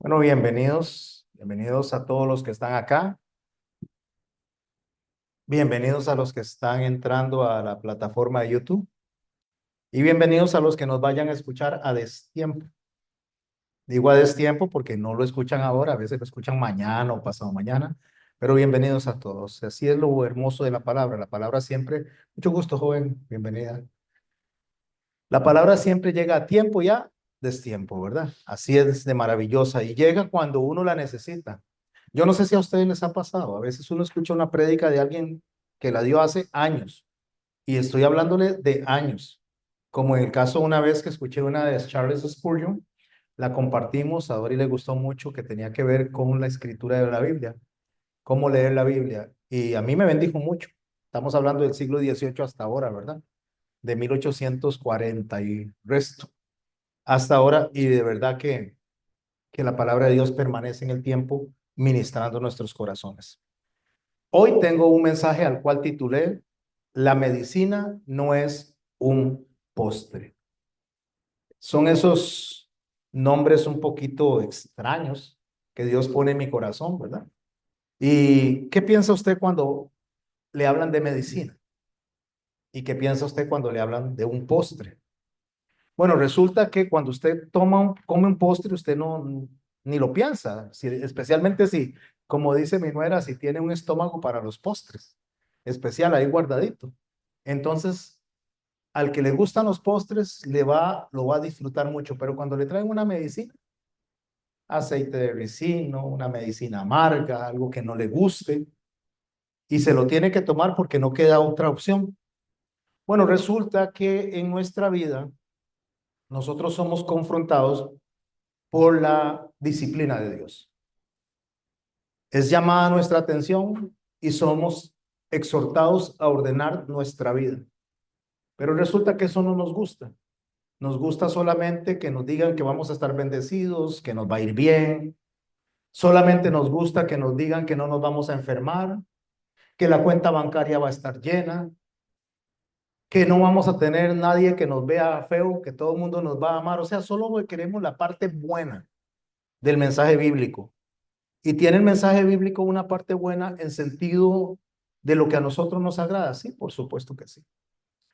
Bueno, bienvenidos a todos los que están acá, bienvenidos a los que están entrando a la plataforma de YouTube y bienvenidos a los que nos vayan a escuchar a destiempo. Digo a destiempo porque no lo escuchan ahora, a veces lo escuchan mañana o pasado mañana, pero bienvenidos a todos. Así es lo hermoso de la palabra siempre, mucho gusto joven, bienvenida. La palabra siempre llega a tiempo y a destiempo, ¿verdad? Así es de maravillosa y llega cuando uno la necesita. Yo no sé si a ustedes les ha pasado, a veces uno escucha una prédica de alguien que la dio hace años y estoy hablándole de años, como en el caso una vez que escuché una de Charles Spurgeon, la compartimos, a Dori le gustó mucho, que tenía que ver con la escritura de la Biblia, cómo leer la Biblia y a mí me bendijo mucho. Estamos hablando del siglo XVIII hasta ahora, ¿verdad? De 1840 y resto hasta ahora y de verdad que la palabra de Dios permanece en el tiempo ministrando nuestros corazones. Hoy tengo un mensaje al cual titulé La medicina no es un postre. Son esos nombres un poquito extraños que Dios pone en mi corazón, ¿verdad? ¿Y qué piensa usted cuando le hablan de medicina? ¿Y qué piensa usted cuando le hablan de un postre? Bueno, resulta que cuando usted come un postre, usted no ni lo piensa, especialmente si, como dice mi nuera, si tiene un estómago para los postres, especial ahí guardadito. Entonces, al que le gustan los postres, lo va a disfrutar mucho, pero cuando le traen una medicina, aceite de ricino, una medicina amarga, algo que no le guste, y se lo tiene que tomar porque no queda otra opción. Bueno, resulta que en nuestra vida nosotros somos confrontados por la disciplina de Dios. Es llamada nuestra atención y somos exhortados a ordenar nuestra vida. Pero resulta que eso no nos gusta. Nos gusta solamente que nos digan que vamos a estar bendecidos, que nos va a ir bien. Solamente nos gusta que nos digan que no nos vamos a enfermar, que la cuenta bancaria va a estar llena, que no vamos a tener nadie que nos vea feo, que todo el mundo nos va a amar. O sea, solo queremos la parte buena del mensaje bíblico. Y tiene el mensaje bíblico una parte buena en sentido de lo que a nosotros nos agrada. Sí, por supuesto que sí.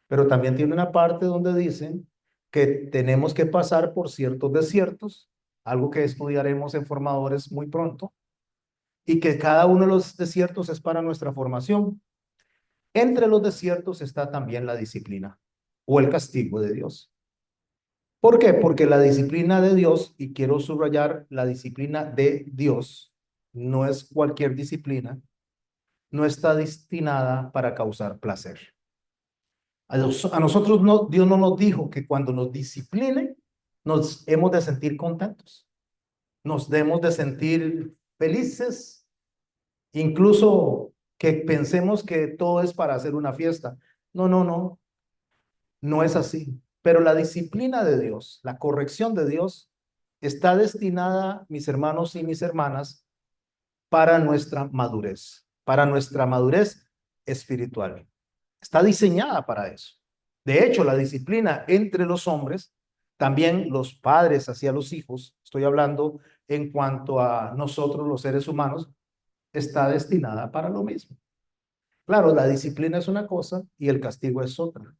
Pero también tiene una parte donde dicen que tenemos que pasar por ciertos desiertos, algo que estudiaremos en formadores muy pronto, y que cada uno de los desiertos es para nuestra formación. Entre los desiertos está también la disciplina o el castigo de Dios. ¿Por qué? Porque la disciplina de Dios, y quiero subrayar la disciplina de Dios, no es cualquier disciplina, no está destinada para causar placer. A nosotros no, Dios no nos dijo que cuando nos discipline nos hemos de sentir contentos, nos debemos de sentir felices, incluso que pensemos que todo es para hacer una fiesta. No, no es así. Pero la disciplina de Dios, la corrección de Dios, está destinada, mis hermanos y mis hermanas, para nuestra madurez espiritual. Está diseñada para eso. De hecho, la disciplina entre los hombres, también los padres hacia los hijos, estoy hablando en cuanto a nosotros los seres humanos, está destinada para lo mismo. Claro, la disciplina es una cosa y el castigo es otra.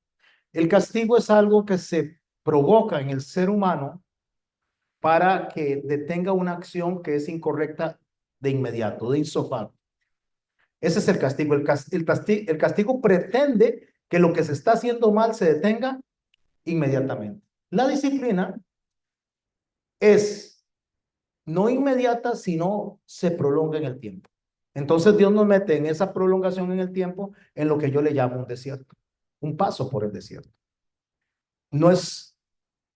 El castigo es algo que se provoca en el ser humano para que detenga una acción que es incorrecta de inmediato, de insofacto. Ese es el castigo. El castigo pretende que lo que se está haciendo mal se detenga inmediatamente. La disciplina es no inmediata, sino se prolonga en el tiempo. Entonces Dios nos mete en esa prolongación en el tiempo en lo que yo le llamo un desierto, un paso por el desierto. No es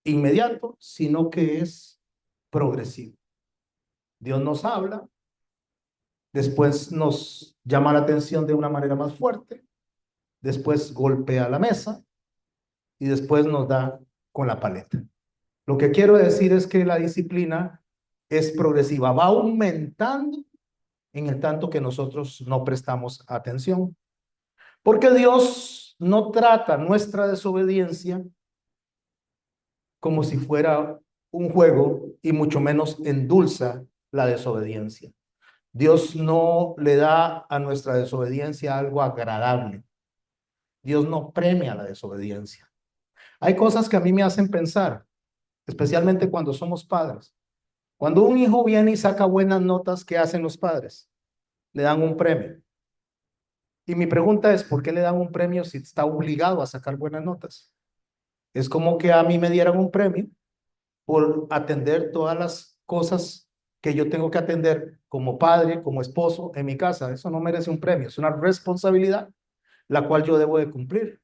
inmediato, sino que es progresivo. Dios nos habla, después nos llama la atención de una manera más fuerte, después golpea la mesa y después nos da con la paleta. Lo que quiero decir es que la disciplina es progresiva, va aumentando en el tanto que nosotros no prestamos atención. Porque Dios no trata nuestra desobediencia como si fuera un juego y mucho menos endulza la desobediencia. Dios no le da a nuestra desobediencia algo agradable. Dios no premia la desobediencia. Hay cosas que a mí me hacen pensar, especialmente cuando somos padres. Cuando un hijo viene y saca buenas notas, ¿qué hacen los padres? Le dan un premio. Y mi pregunta es, ¿por qué le dan un premio si está obligado a sacar buenas notas? Es como que a mí me dieran un premio por atender todas las cosas que yo tengo que atender como padre, como esposo en mi casa. Eso no merece un premio, es una responsabilidad la cual yo debo de cumplir.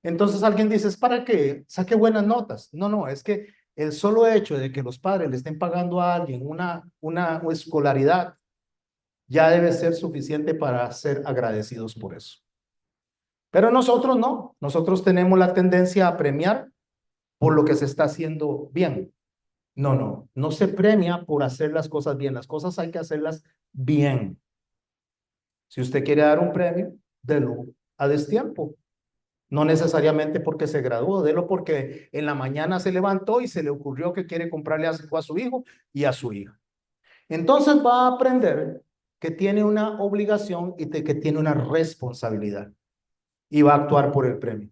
Entonces alguien dice, ¿es para que saque buenas notas? No, no, es que el solo hecho de que los padres le estén pagando a alguien una escolaridad ya debe ser suficiente para ser agradecidos por eso. Pero nosotros no, nosotros tenemos la tendencia a premiar por lo que se está haciendo bien. No, no, no se premia por hacer las cosas bien, las cosas hay que hacerlas bien. Si usted quiere dar un premio, délo a destiempo. No necesariamente porque se graduó, délo porque en la mañana se levantó y se le ocurrió que quiere comprarle algo a su hijo y a su hija. Entonces va a aprender que tiene una obligación y que tiene una responsabilidad y va a actuar por el premio.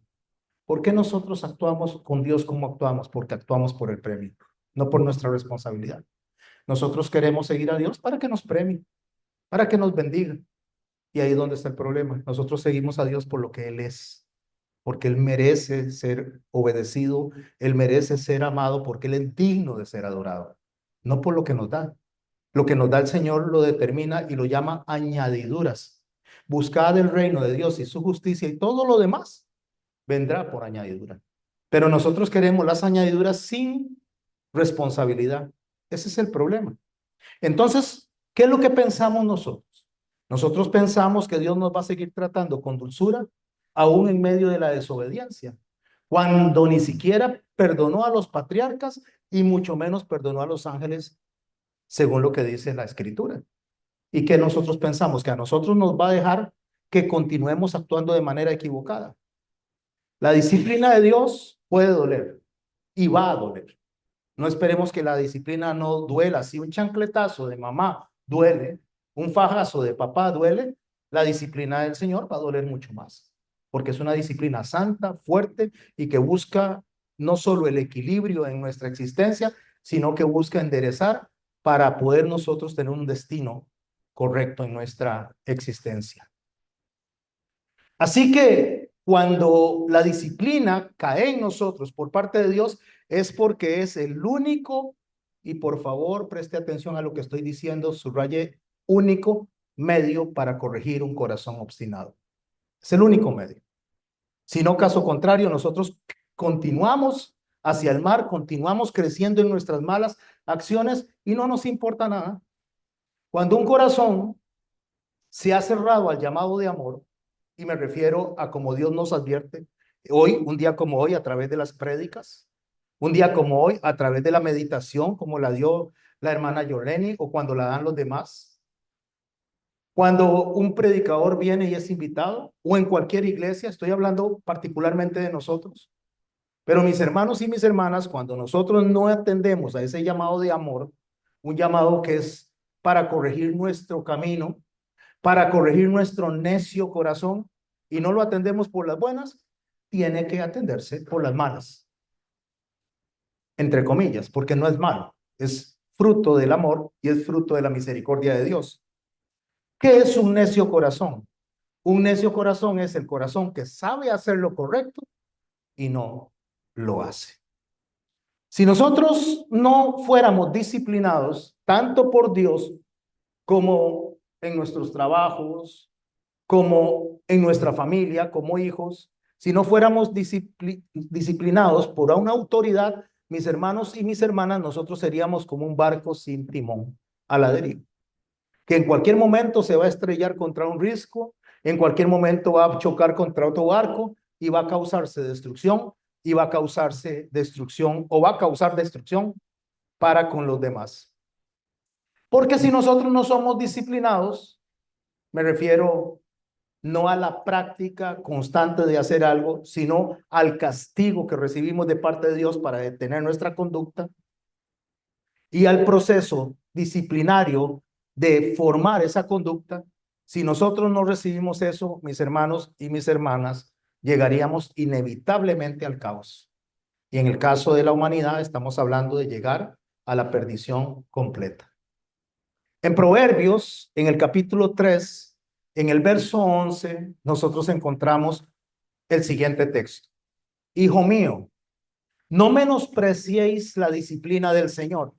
¿Por qué nosotros actuamos con Dios como actuamos? Porque actuamos por el premio, no por nuestra responsabilidad. Nosotros queremos seguir a Dios para que nos premie, para que nos bendiga. Y ahí es donde está el problema. Nosotros seguimos a Dios por lo que Él es, porque Él merece ser obedecido, Él merece ser amado, porque Él es digno de ser adorado, no por lo que nos da. Lo que nos da el Señor lo determina y lo llama añadiduras. Buscad el reino de Dios y su justicia y todo lo demás vendrá por añadidura. Pero nosotros queremos las añadiduras sin responsabilidad. Ese es el problema. Entonces, ¿qué es lo que pensamos nosotros? Nosotros pensamos que Dios nos va a seguir tratando con dulzura, aún en medio de la desobediencia, cuando ni siquiera perdonó a los patriarcas y mucho menos perdonó a los ángeles, según lo que dice la Escritura. Y que nosotros pensamos que a nosotros nos va a dejar que continuemos actuando de manera equivocada. La disciplina de Dios puede doler y va a doler. No esperemos que la disciplina no duela. Si un chancletazo de mamá duele, un fajazo de papá duele, la disciplina del Señor va a doler mucho más, porque es una disciplina santa, fuerte y que busca no solo el equilibrio en nuestra existencia, sino que busca enderezar para poder nosotros tener un destino correcto en nuestra existencia. Así que cuando la disciplina cae en nosotros por parte de Dios, es porque es el único, y por favor preste atención a lo que estoy diciendo, subraye, único medio para corregir un corazón obstinado. Es el único medio. Si no, caso contrario, nosotros continuamos hacia el mar, continuamos creciendo en nuestras malas acciones y no nos importa nada. Cuando un corazón se ha cerrado al llamado de amor, y me refiero a como Dios nos advierte hoy, un día como hoy, a través de las prédicas, un día como hoy, a través de la meditación, como la dio la hermana Yoleni o cuando la dan los demás. Cuando un predicador viene y es invitado, o en cualquier iglesia, estoy hablando particularmente de nosotros, pero mis hermanos y mis hermanas, cuando nosotros no atendemos a ese llamado de amor, un llamado que es para corregir nuestro camino, para corregir nuestro necio corazón y no lo atendemos por las buenas, tiene que atenderse por las malas, entre comillas, porque no es malo, es fruto del amor y es fruto de la misericordia de Dios. ¿Qué es un necio corazón? Un necio corazón es el corazón que sabe hacer lo correcto y no lo hace. Si nosotros no fuéramos disciplinados tanto por Dios como en nuestros trabajos, como en nuestra familia, como hijos, si no fuéramos disciplinados por una autoridad, mis hermanos y mis hermanas, nosotros seríamos como un barco sin timón a la deriva, que en cualquier momento se va a estrellar contra un risco, en cualquier momento va a chocar contra otro barco y va a causarse destrucción y va a causarse destrucción o va a causar destrucción para con los demás. Porque si nosotros no somos disciplinados, me refiero no a la práctica constante de hacer algo, sino al castigo que recibimos de parte de Dios para detener nuestra conducta y al proceso disciplinario de formar esa conducta. Si nosotros no recibimos eso, mis hermanos y mis hermanas, llegaríamos inevitablemente al caos. Y en el caso de la humanidad, estamos hablando de llegar a la perdición completa. En Proverbios, en el capítulo 3, en el verso 11, nosotros encontramos el siguiente texto. Hijo mío, no menospreciéis la disciplina del Señor,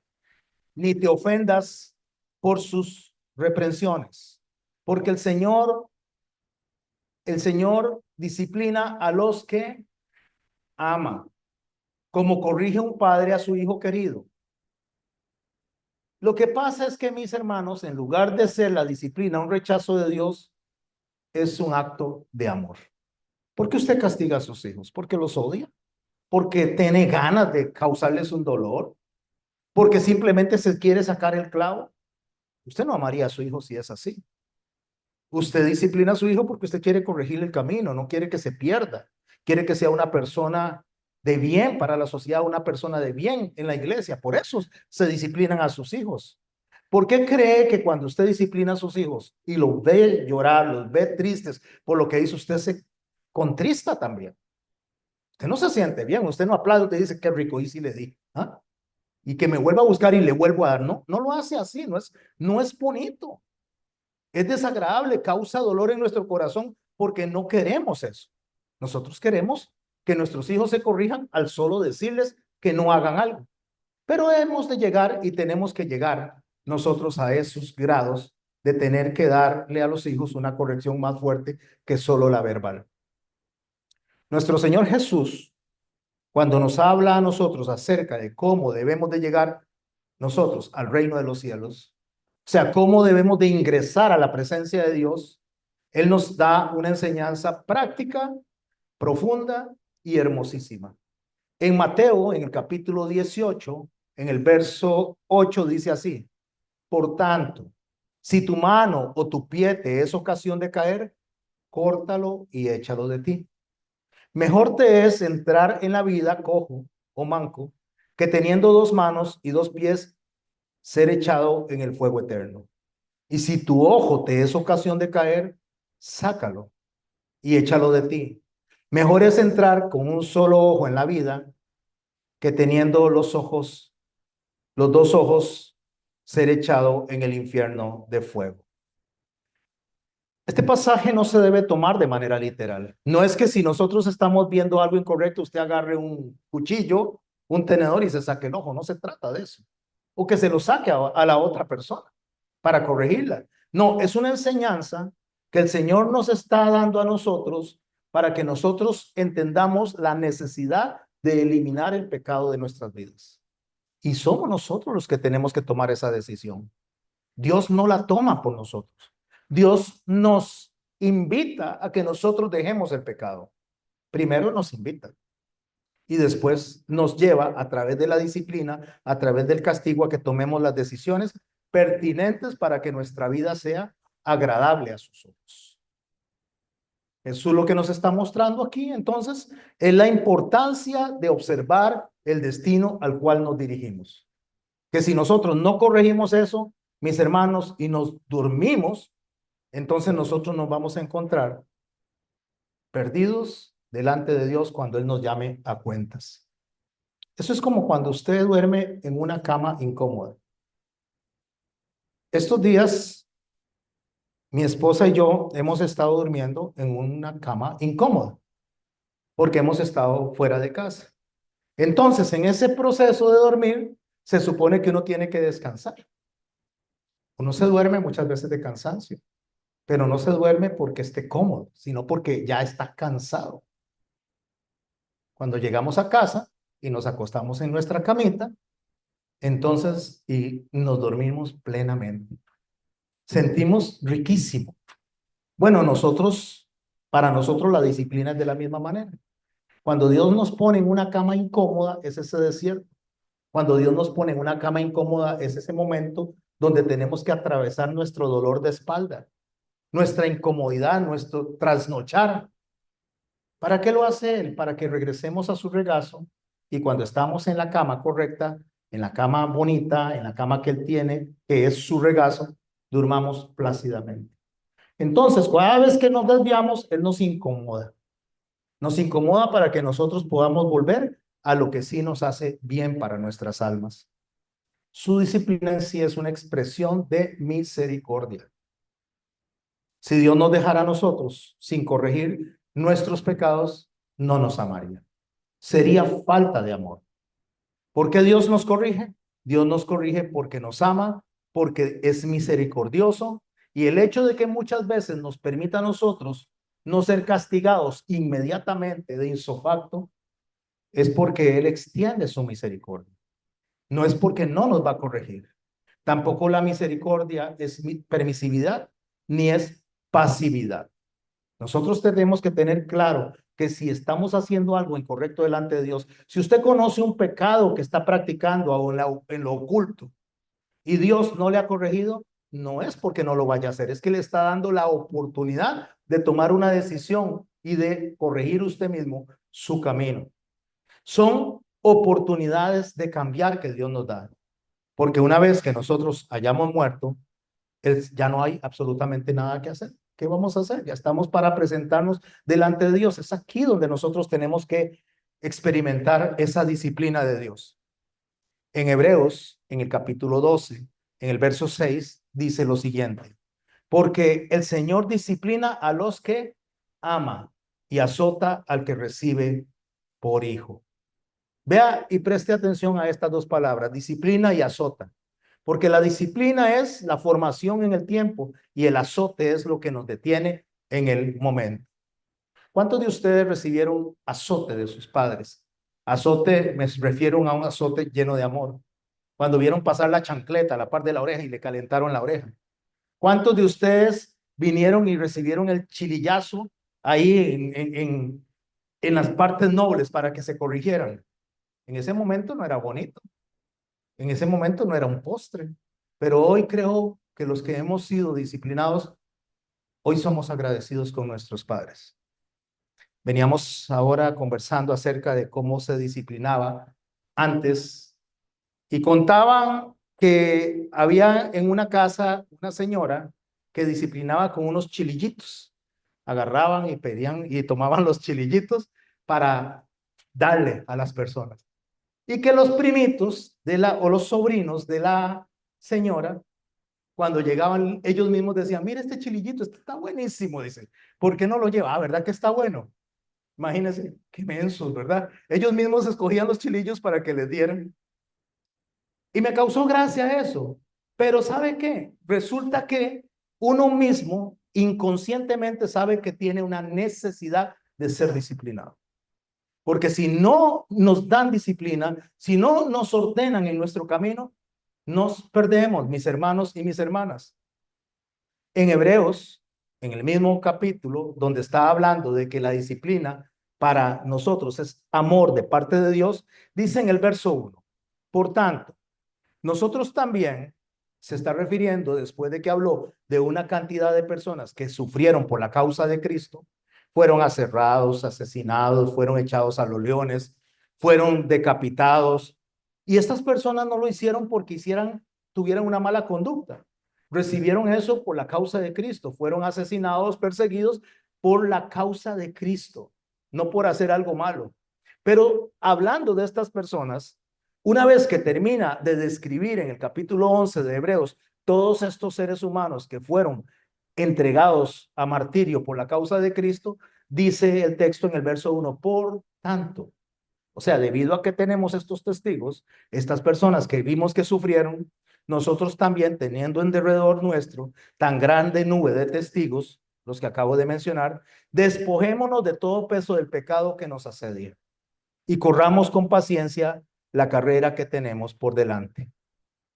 ni te ofendas por sus reprensiones, porque el Señor disciplina a los que ama, como corrige un padre a su hijo querido. Lo que pasa es que, mis hermanos, en lugar de ser la disciplina un rechazo de Dios, es un acto de amor. ¿Por qué usted castiga a sus hijos? ¿Porque los odia? ¿Porque tiene ganas de causarles un dolor? ¿Porque simplemente se quiere sacar el clavo? Usted no amaría a su hijo si es así. Usted disciplina a su hijo porque usted quiere corregir el camino, no quiere que se pierda. Quiere que sea una persona de bien para la sociedad, una persona de bien en la iglesia. Por eso se disciplinan a sus hijos. ¿Por qué cree que cuando usted disciplina a sus hijos y los ve llorar, los ve tristes por lo que hizo, usted se contrista también? Usted no se siente bien, usted no aplaude, usted dice qué rico y si le di, ¿ah? Y que me vuelva a buscar y le vuelvo a dar. No, no lo hace así, no es bonito. Es desagradable, causa dolor en nuestro corazón porque no queremos eso. Nosotros queremos que nuestros hijos se corrijan al solo decirles que no hagan algo. Pero hemos de llegar y tenemos que llegar nosotros a esos grados de tener que darle a los hijos una corrección más fuerte que solo la verbal. Nuestro Señor Jesús, cuando nos habla a nosotros acerca de cómo debemos de llegar nosotros al reino de los cielos, o sea, cómo debemos de ingresar a la presencia de Dios, Él nos da una enseñanza práctica, profunda y hermosísima. En Mateo, en el capítulo 18, en el verso 8, dice así: por tanto, si tu mano o tu pie te es ocasión de caer, córtalo y échalo de ti. Mejor te es entrar en la vida cojo o manco que teniendo dos manos y dos pies ser echado en el fuego eterno. Y si tu ojo te es ocasión de caer, sácalo y échalo de ti. Mejor es entrar con un solo ojo en la vida que teniendo los dos ojos, ser echado en el infierno de fuego. Este pasaje no se debe tomar de manera literal. No es que si nosotros estamos viendo algo incorrecto, usted agarre un cuchillo, un tenedor y se saque el ojo. No se trata de eso. O que se lo saque a la otra persona para corregirla. No, es una enseñanza que el Señor nos está dando a nosotros para que nosotros entendamos la necesidad de eliminar el pecado de nuestras vidas. Y somos nosotros los que tenemos que tomar esa decisión. Dios no la toma por nosotros. Dios nos invita a que nosotros dejemos el pecado. Primero nos invita y después nos lleva a través de la disciplina, a través del castigo, a que tomemos las decisiones pertinentes para que nuestra vida sea agradable a sus ojos. Eso es lo que nos está mostrando aquí, entonces, es la importancia de observar el destino al cual nos dirigimos. Que si nosotros no corregimos eso, mis hermanos, y nos dormimos, entonces nosotros nos vamos a encontrar perdidos delante de Dios cuando Él nos llame a cuentas. Eso es como cuando usted duerme en una cama incómoda. Estos días, mi esposa y yo hemos estado durmiendo en una cama incómoda porque hemos estado fuera de casa. Entonces, en ese proceso de dormir, se supone que uno tiene que descansar. Uno se duerme muchas veces de cansancio, pero no se duerme porque esté cómodo, sino porque ya está cansado. Cuando llegamos a casa y nos acostamos en nuestra camita, entonces y nos dormimos plenamente. Sentimos riquísimo. Bueno, para nosotros la disciplina es de la misma manera. Cuando Dios nos pone en una cama incómoda, es ese desierto. Cuando Dios nos pone en una cama incómoda, es ese momento donde tenemos que atravesar nuestro dolor de espalda, nuestra incomodidad, nuestro trasnochar. ¿Para qué lo hace Él? Para que regresemos a su regazo y cuando estamos en la cama correcta, en la cama bonita, en la cama que Él tiene, que es su regazo, durmamos plácidamente. Entonces, cada vez que nos desviamos, Él nos incomoda. Nos incomoda para que nosotros podamos volver a lo que sí nos hace bien para nuestras almas. Su disciplina en sí es una expresión de misericordia. Si Dios nos dejara a nosotros sin corregir nuestros pecados, no nos amaría. Sería falta de amor. ¿Por qué Dios nos corrige? Dios nos corrige porque nos ama, porque es misericordioso, y el hecho de que muchas veces nos permita a nosotros no ser castigados inmediatamente de insofacto es porque Él extiende su misericordia. No es porque no nos va a corregir. Tampoco la misericordia es permisividad ni es pasividad. Nosotros tenemos que tener claro que si estamos haciendo algo incorrecto delante de Dios, si usted conoce un pecado que está practicando en lo oculto y Dios no le ha corregido, no es porque no lo vaya a hacer, es que le está dando la oportunidad de tomar una decisión y de corregir usted mismo su camino. Son oportunidades de cambiar que Dios nos da, porque una vez que nosotros hayamos muerto, ya no hay absolutamente nada que hacer. ¿Qué vamos a hacer? Ya estamos para presentarnos delante de Dios. Es aquí donde nosotros tenemos que experimentar esa disciplina de Dios. En Hebreos, en el capítulo 12, en el verso 6, dice lo siguiente: porque el Señor disciplina a los que ama y azota al que recibe por hijo. Vea y preste atención a estas dos palabras, disciplina y azota. Porque la disciplina es la formación en el tiempo y el azote es lo que nos detiene en el momento. ¿Cuántos de ustedes recibieron azote de sus padres? Azote, me refiero a un azote lleno de amor. Cuando vieron pasar la chancleta a la par de la oreja y le calentaron la oreja. ¿Cuántos de ustedes vinieron y recibieron el chilillazo ahí en las partes nobles para que se corrigieran? En ese momento no era bonito. En ese momento no era un postre, pero hoy creo que los que hemos sido disciplinados, hoy somos agradecidos con nuestros padres. Veníamos ahora conversando acerca de cómo se disciplinaba antes y contaban que había en una casa una señora que disciplinaba con unos chilillitos. Agarraban y pedían y tomaban los chilillitos para darle a las personas. Y que los primitos o los sobrinos de la señora, cuando llegaban, ellos mismos decían: mire este chilillito, este está buenísimo, dice, ¿por qué no lo lleva? ¿Verdad que está bueno? Imagínense, qué mensos, ¿verdad? Ellos mismos escogían los chilillos para que les dieran. Y me causó gracia eso. Pero ¿sabe qué? Resulta que uno mismo inconscientemente sabe que tiene una necesidad de ser disciplinado. Porque si no nos dan disciplina, si no nos ordenan en nuestro camino, nos perdemos, mis hermanos y mis hermanas. En Hebreos, en el mismo capítulo, donde está hablando de que la disciplina para nosotros es amor de parte de Dios, dice en el verso 1, por tanto, nosotros también, se está refiriendo después de que habló de una cantidad de personas que sufrieron por la causa de Cristo, fueron aserrados, asesinados, fueron echados a los leones, fueron decapitados. Y estas personas no lo hicieron porque tuvieran una mala conducta. Recibieron eso por la causa de Cristo. Fueron asesinados, perseguidos por la causa de Cristo, no por hacer algo malo. Pero hablando de estas personas, una vez que termina de describir en el capítulo 11 de Hebreos todos estos seres humanos que fueron entregados a martirio por la causa de Cristo, dice el texto en el verso 1, por tanto, o sea, debido a que tenemos estos testigos, estas personas que vimos que sufrieron, nosotros también teniendo en derredor nuestro tan grande nube de testigos, los que acabo de mencionar, despojémonos de todo peso del pecado que nos asedia y corramos con paciencia la carrera que tenemos por delante.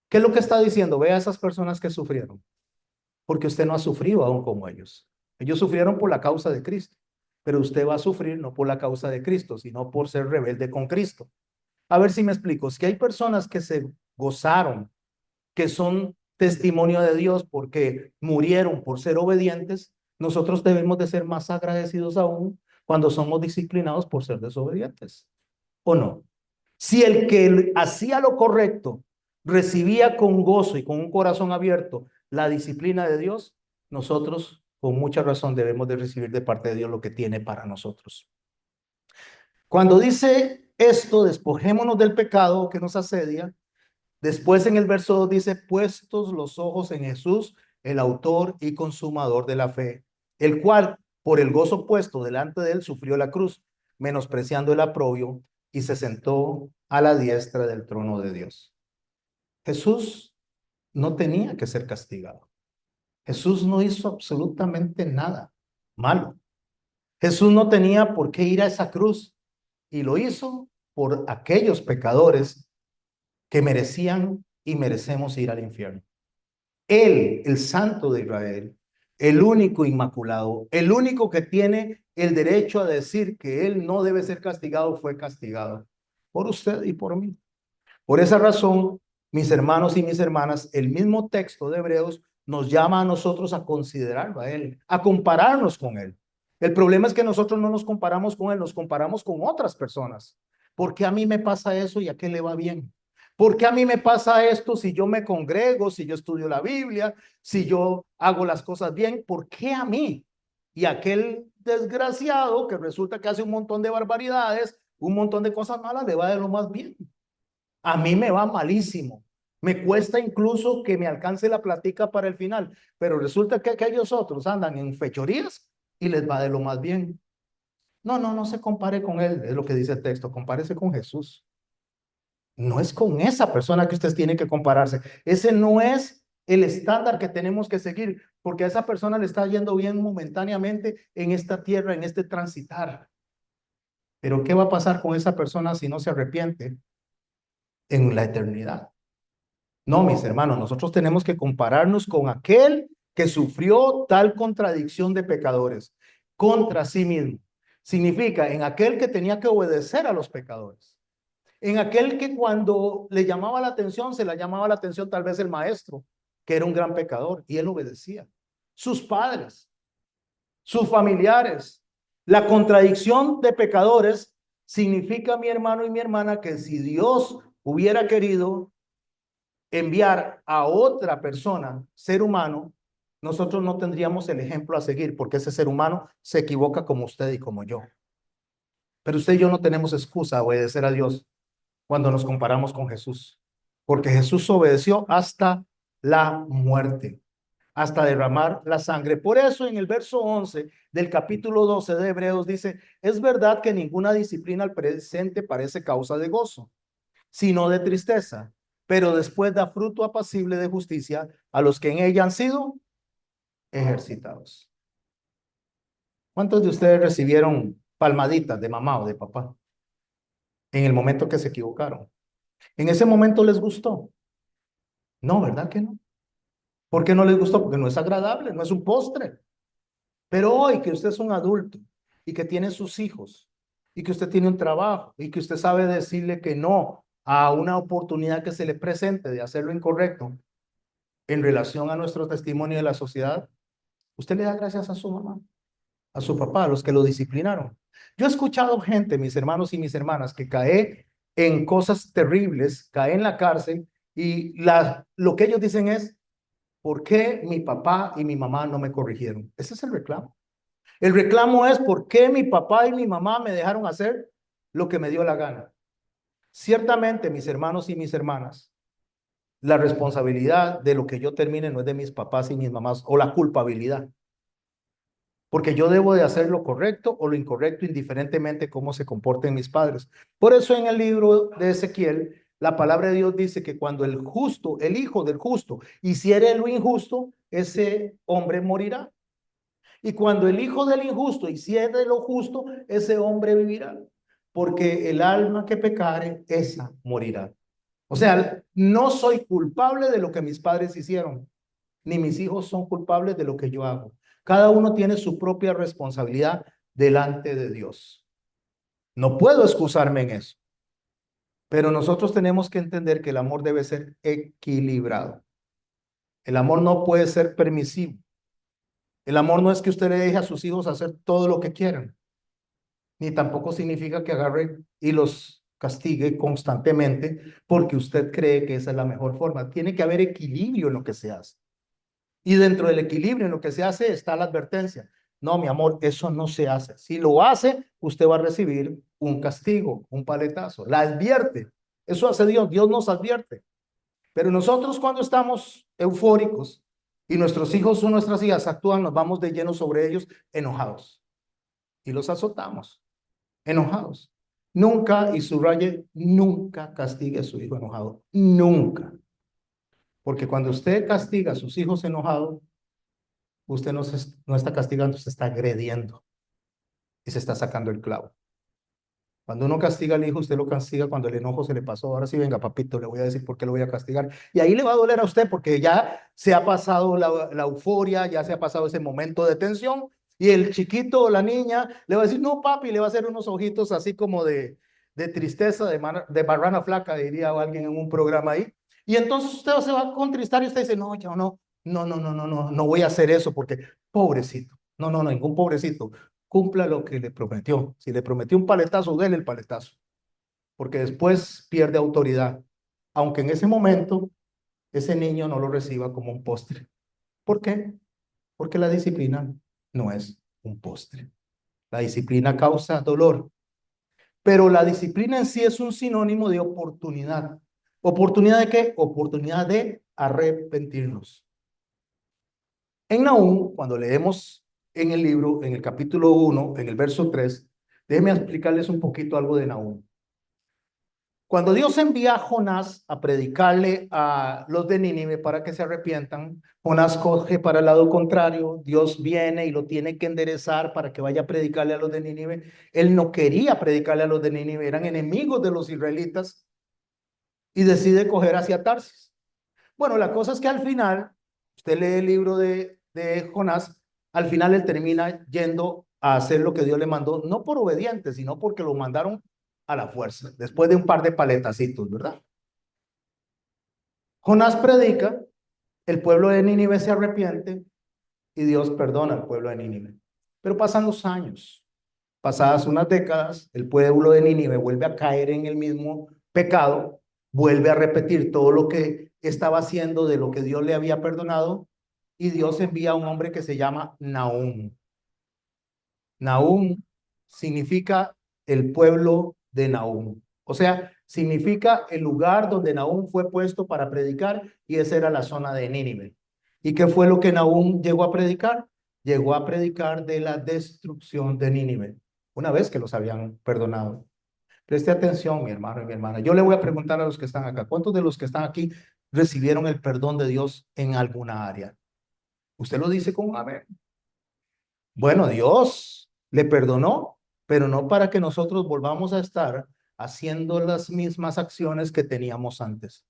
¿Qué es lo que está diciendo? Vea a esas personas que sufrieron, porque usted no ha sufrido aún como ellos. Ellos sufrieron por la causa de Cristo, pero usted va a sufrir no por la causa de Cristo, sino por ser rebelde con Cristo. A ver si me explico. Es que hay personas que se gozaron, que son testimonio de Dios porque murieron por ser obedientes, nosotros debemos de ser más agradecidos aún cuando somos disciplinados por ser desobedientes. ¿O no? Si el que hacía lo correcto recibía con gozo y con un corazón abierto la disciplina de Dios, nosotros con mucha razón debemos de recibir de parte de Dios lo que tiene para nosotros. Cuando dice esto, despojémonos del pecado que nos asedia, después en el verso 2 dice, puestos los ojos en Jesús, el autor y consumador de la fe, el cual por el gozo puesto delante de él sufrió la cruz, menospreciando el oprobio, y se sentó a la diestra del trono de Dios. Jesús no tenía que ser castigado. Jesús no hizo absolutamente nada malo. Jesús no tenía por qué ir a esa cruz y lo hizo por aquellos pecadores que merecían y merecemos ir al infierno. Él, el Santo de Israel, el único inmaculado, el único que tiene el derecho a decir que él no debe ser castigado, fue castigado por usted y por mí. Por esa razón, mis hermanos y mis hermanas, el mismo texto de Hebreos nos llama a nosotros a considerarlo a él, a compararnos con él. El problema es que nosotros no nos comparamos con él, nos comparamos con otras personas. ¿Por qué a mí me pasa eso y a qué le va bien? ¿Por qué a mí me pasa esto si yo me congrego, si yo estudio la Biblia, si yo hago las cosas bien? ¿Por qué a mí? Y aquel desgraciado que resulta que hace un montón de barbaridades, un montón de cosas malas, le va de lo más bien. A mí me va malísimo. Me cuesta incluso que me alcance la platica para el final, pero resulta que aquellos otros andan en fechorías y les va de lo más bien. No se compare con él, es lo que dice el texto, compárese con Jesús. No es con esa persona que usted tiene que compararse. Ese no es el estándar que tenemos que seguir, porque a esa persona le está yendo bien momentáneamente en esta tierra, en este transitar. Pero ¿qué va a pasar con esa persona si no se arrepiente en la eternidad? No, mis hermanos, nosotros tenemos que compararnos con aquel que sufrió tal contradicción de pecadores contra sí mismo. Significa en aquel que tenía que obedecer a los pecadores. En aquel que cuando le llamaba la atención, se le llamaba la atención tal vez el maestro, que era un gran pecador, y él obedecía. Sus padres, sus familiares. La contradicción de pecadores significa, mi hermano y mi hermana, que si Dios hubiera querido enviar a otra persona, ser humano, nosotros no tendríamos el ejemplo a seguir, porque ese ser humano se equivoca como usted y como yo. Pero usted y yo no tenemos excusa a obedecer a Dios cuando nos comparamos con Jesús, porque Jesús obedeció hasta la muerte, hasta derramar la sangre. Por eso en el verso 11 del capítulo 12 de Hebreos dice, es verdad que ninguna disciplina al presente parece causa de gozo, sino de tristeza, pero después da fruto apacible de justicia a los que en ella han sido ejercitados. ¿Cuántos de ustedes recibieron palmaditas de mamá o de papá en el momento que se equivocaron? ¿En ese momento les gustó? No, ¿verdad que no? ¿Por qué no les gustó? Porque no es agradable, no es un postre. Pero hoy que usted es un adulto y que tiene sus hijos y que usted tiene un trabajo y que usted sabe decirle que no a una oportunidad que se le presente de hacer lo incorrecto en relación a nuestro testimonio de la sociedad, usted le da gracias a su mamá, a su papá, a los que lo disciplinaron. Yo he escuchado gente, mis hermanos y mis hermanas, que cae en cosas terribles, cae en la cárcel y lo que ellos dicen es, ¿por qué mi papá y mi mamá no me corrigieron? Ese es el reclamo. El reclamo es, ¿por qué mi papá y mi mamá me dejaron hacer lo que me dio la gana? Ciertamente, mis hermanos y mis hermanas, la responsabilidad de lo que yo termine no es de mis papás y mis mamás, o la culpabilidad, porque yo debo de hacer lo correcto o lo incorrecto indiferentemente cómo se comporten mis padres. Por eso en el libro de Ezequiel, la palabra de Dios dice que cuando el justo, el hijo del justo, hiciere lo injusto, ese hombre morirá. Y cuando el hijo del injusto hiciere lo justo, ese hombre vivirá. Porque el alma que pecare, esa morirá. O sea, no soy culpable de lo que mis padres hicieron, ni mis hijos son culpables de lo que yo hago. Cada uno tiene su propia responsabilidad delante de Dios. No puedo excusarme en eso, pero nosotros tenemos que entender que el amor debe ser equilibrado. El amor no puede ser permisivo. El amor no es que usted le deje a sus hijos hacer todo lo que quieran, ni tampoco significa que agarre y los castigue constantemente porque usted cree que esa es la mejor forma. Tiene que haber equilibrio en lo que se hace. Y dentro del equilibrio en lo que se hace está la advertencia. No, mi amor, eso no se hace. Si lo hace, usted va a recibir un castigo, un paletazo. La advierte. Eso hace Dios. Dios nos advierte. Pero nosotros cuando estamos eufóricos y nuestros hijos o nuestras hijas actúan, nos vamos de lleno sobre ellos enojados y los azotamos, enojados. Nunca, y subraye, nunca castigue a su hijo enojado. Nunca. Porque cuando usted castiga a sus hijos enojados, usted no está castigando, se está agrediendo y se está sacando el clavo. Cuando uno castiga al hijo, usted lo castiga cuando el enojo se le pasó. Ahora sí, venga, papito, le voy a decir por qué lo voy a castigar. Y ahí le va a doler a usted porque ya se ha pasado la euforia, ya se ha pasado ese momento de tensión. Y el chiquito o la niña le va a decir, no, papi, le va a hacer unos ojitos así como de tristeza, de barrana flaca, diría alguien en un programa ahí. Y entonces usted se va a contristar y usted dice, no, yo no voy a hacer eso porque pobrecito. No, ningún pobrecito. Cumpla lo que le prometió. Si le prometió un paletazo, déle el paletazo, porque después pierde autoridad, aunque en ese momento ese niño no lo reciba como un postre. ¿Por qué? Porque la disciplina no es un postre. La disciplina causa dolor, pero la disciplina en sí es un sinónimo de oportunidad. ¿Oportunidad de qué? Oportunidad de arrepentirnos. En Nahum, cuando leemos en el libro, en el capítulo 1, en el verso 3, déjenme explicarles un poquito algo de Nahum. Cuando Dios envía a Jonás a predicarle a los de Nínive para que se arrepientan, Jonás coge para el lado contrario, Dios viene y lo tiene que enderezar para que vaya a predicarle a los de Nínive. Él no quería predicarle a los de Nínive, eran enemigos de los israelitas y decide coger hacia Tarsis. Bueno, la cosa es que al final, usted lee el libro de Jonás, al final él termina yendo a hacer lo que Dios le mandó, no por obediente, sino porque lo mandaron a la fuerza, después de un par de paletacitos, ¿verdad? Jonás predica, el pueblo de Nínive se arrepiente y Dios perdona al pueblo de Nínive. Pero pasan los años, pasadas unas décadas, el pueblo de Nínive vuelve a caer en el mismo pecado, vuelve a repetir todo lo que estaba haciendo de lo que Dios le había perdonado y Dios envía a un hombre que se llama Nahum. Nahum significa el pueblo de Nahum. O sea, significa el lugar donde Nahum fue puesto para predicar y esa era la zona de Nínive. ¿Y qué fue lo que Nahum llegó a predicar? Llegó a predicar de la destrucción de Nínive, una vez que los habían perdonado. Preste atención, mi hermano y mi hermana. Yo le voy a preguntar a los que están acá, ¿cuántos de los que están aquí recibieron el perdón de Dios en alguna área? Usted lo dice con un amén. Bueno, Dios le perdonó, pero no para que nosotros volvamos a estar haciendo las mismas acciones que teníamos antes.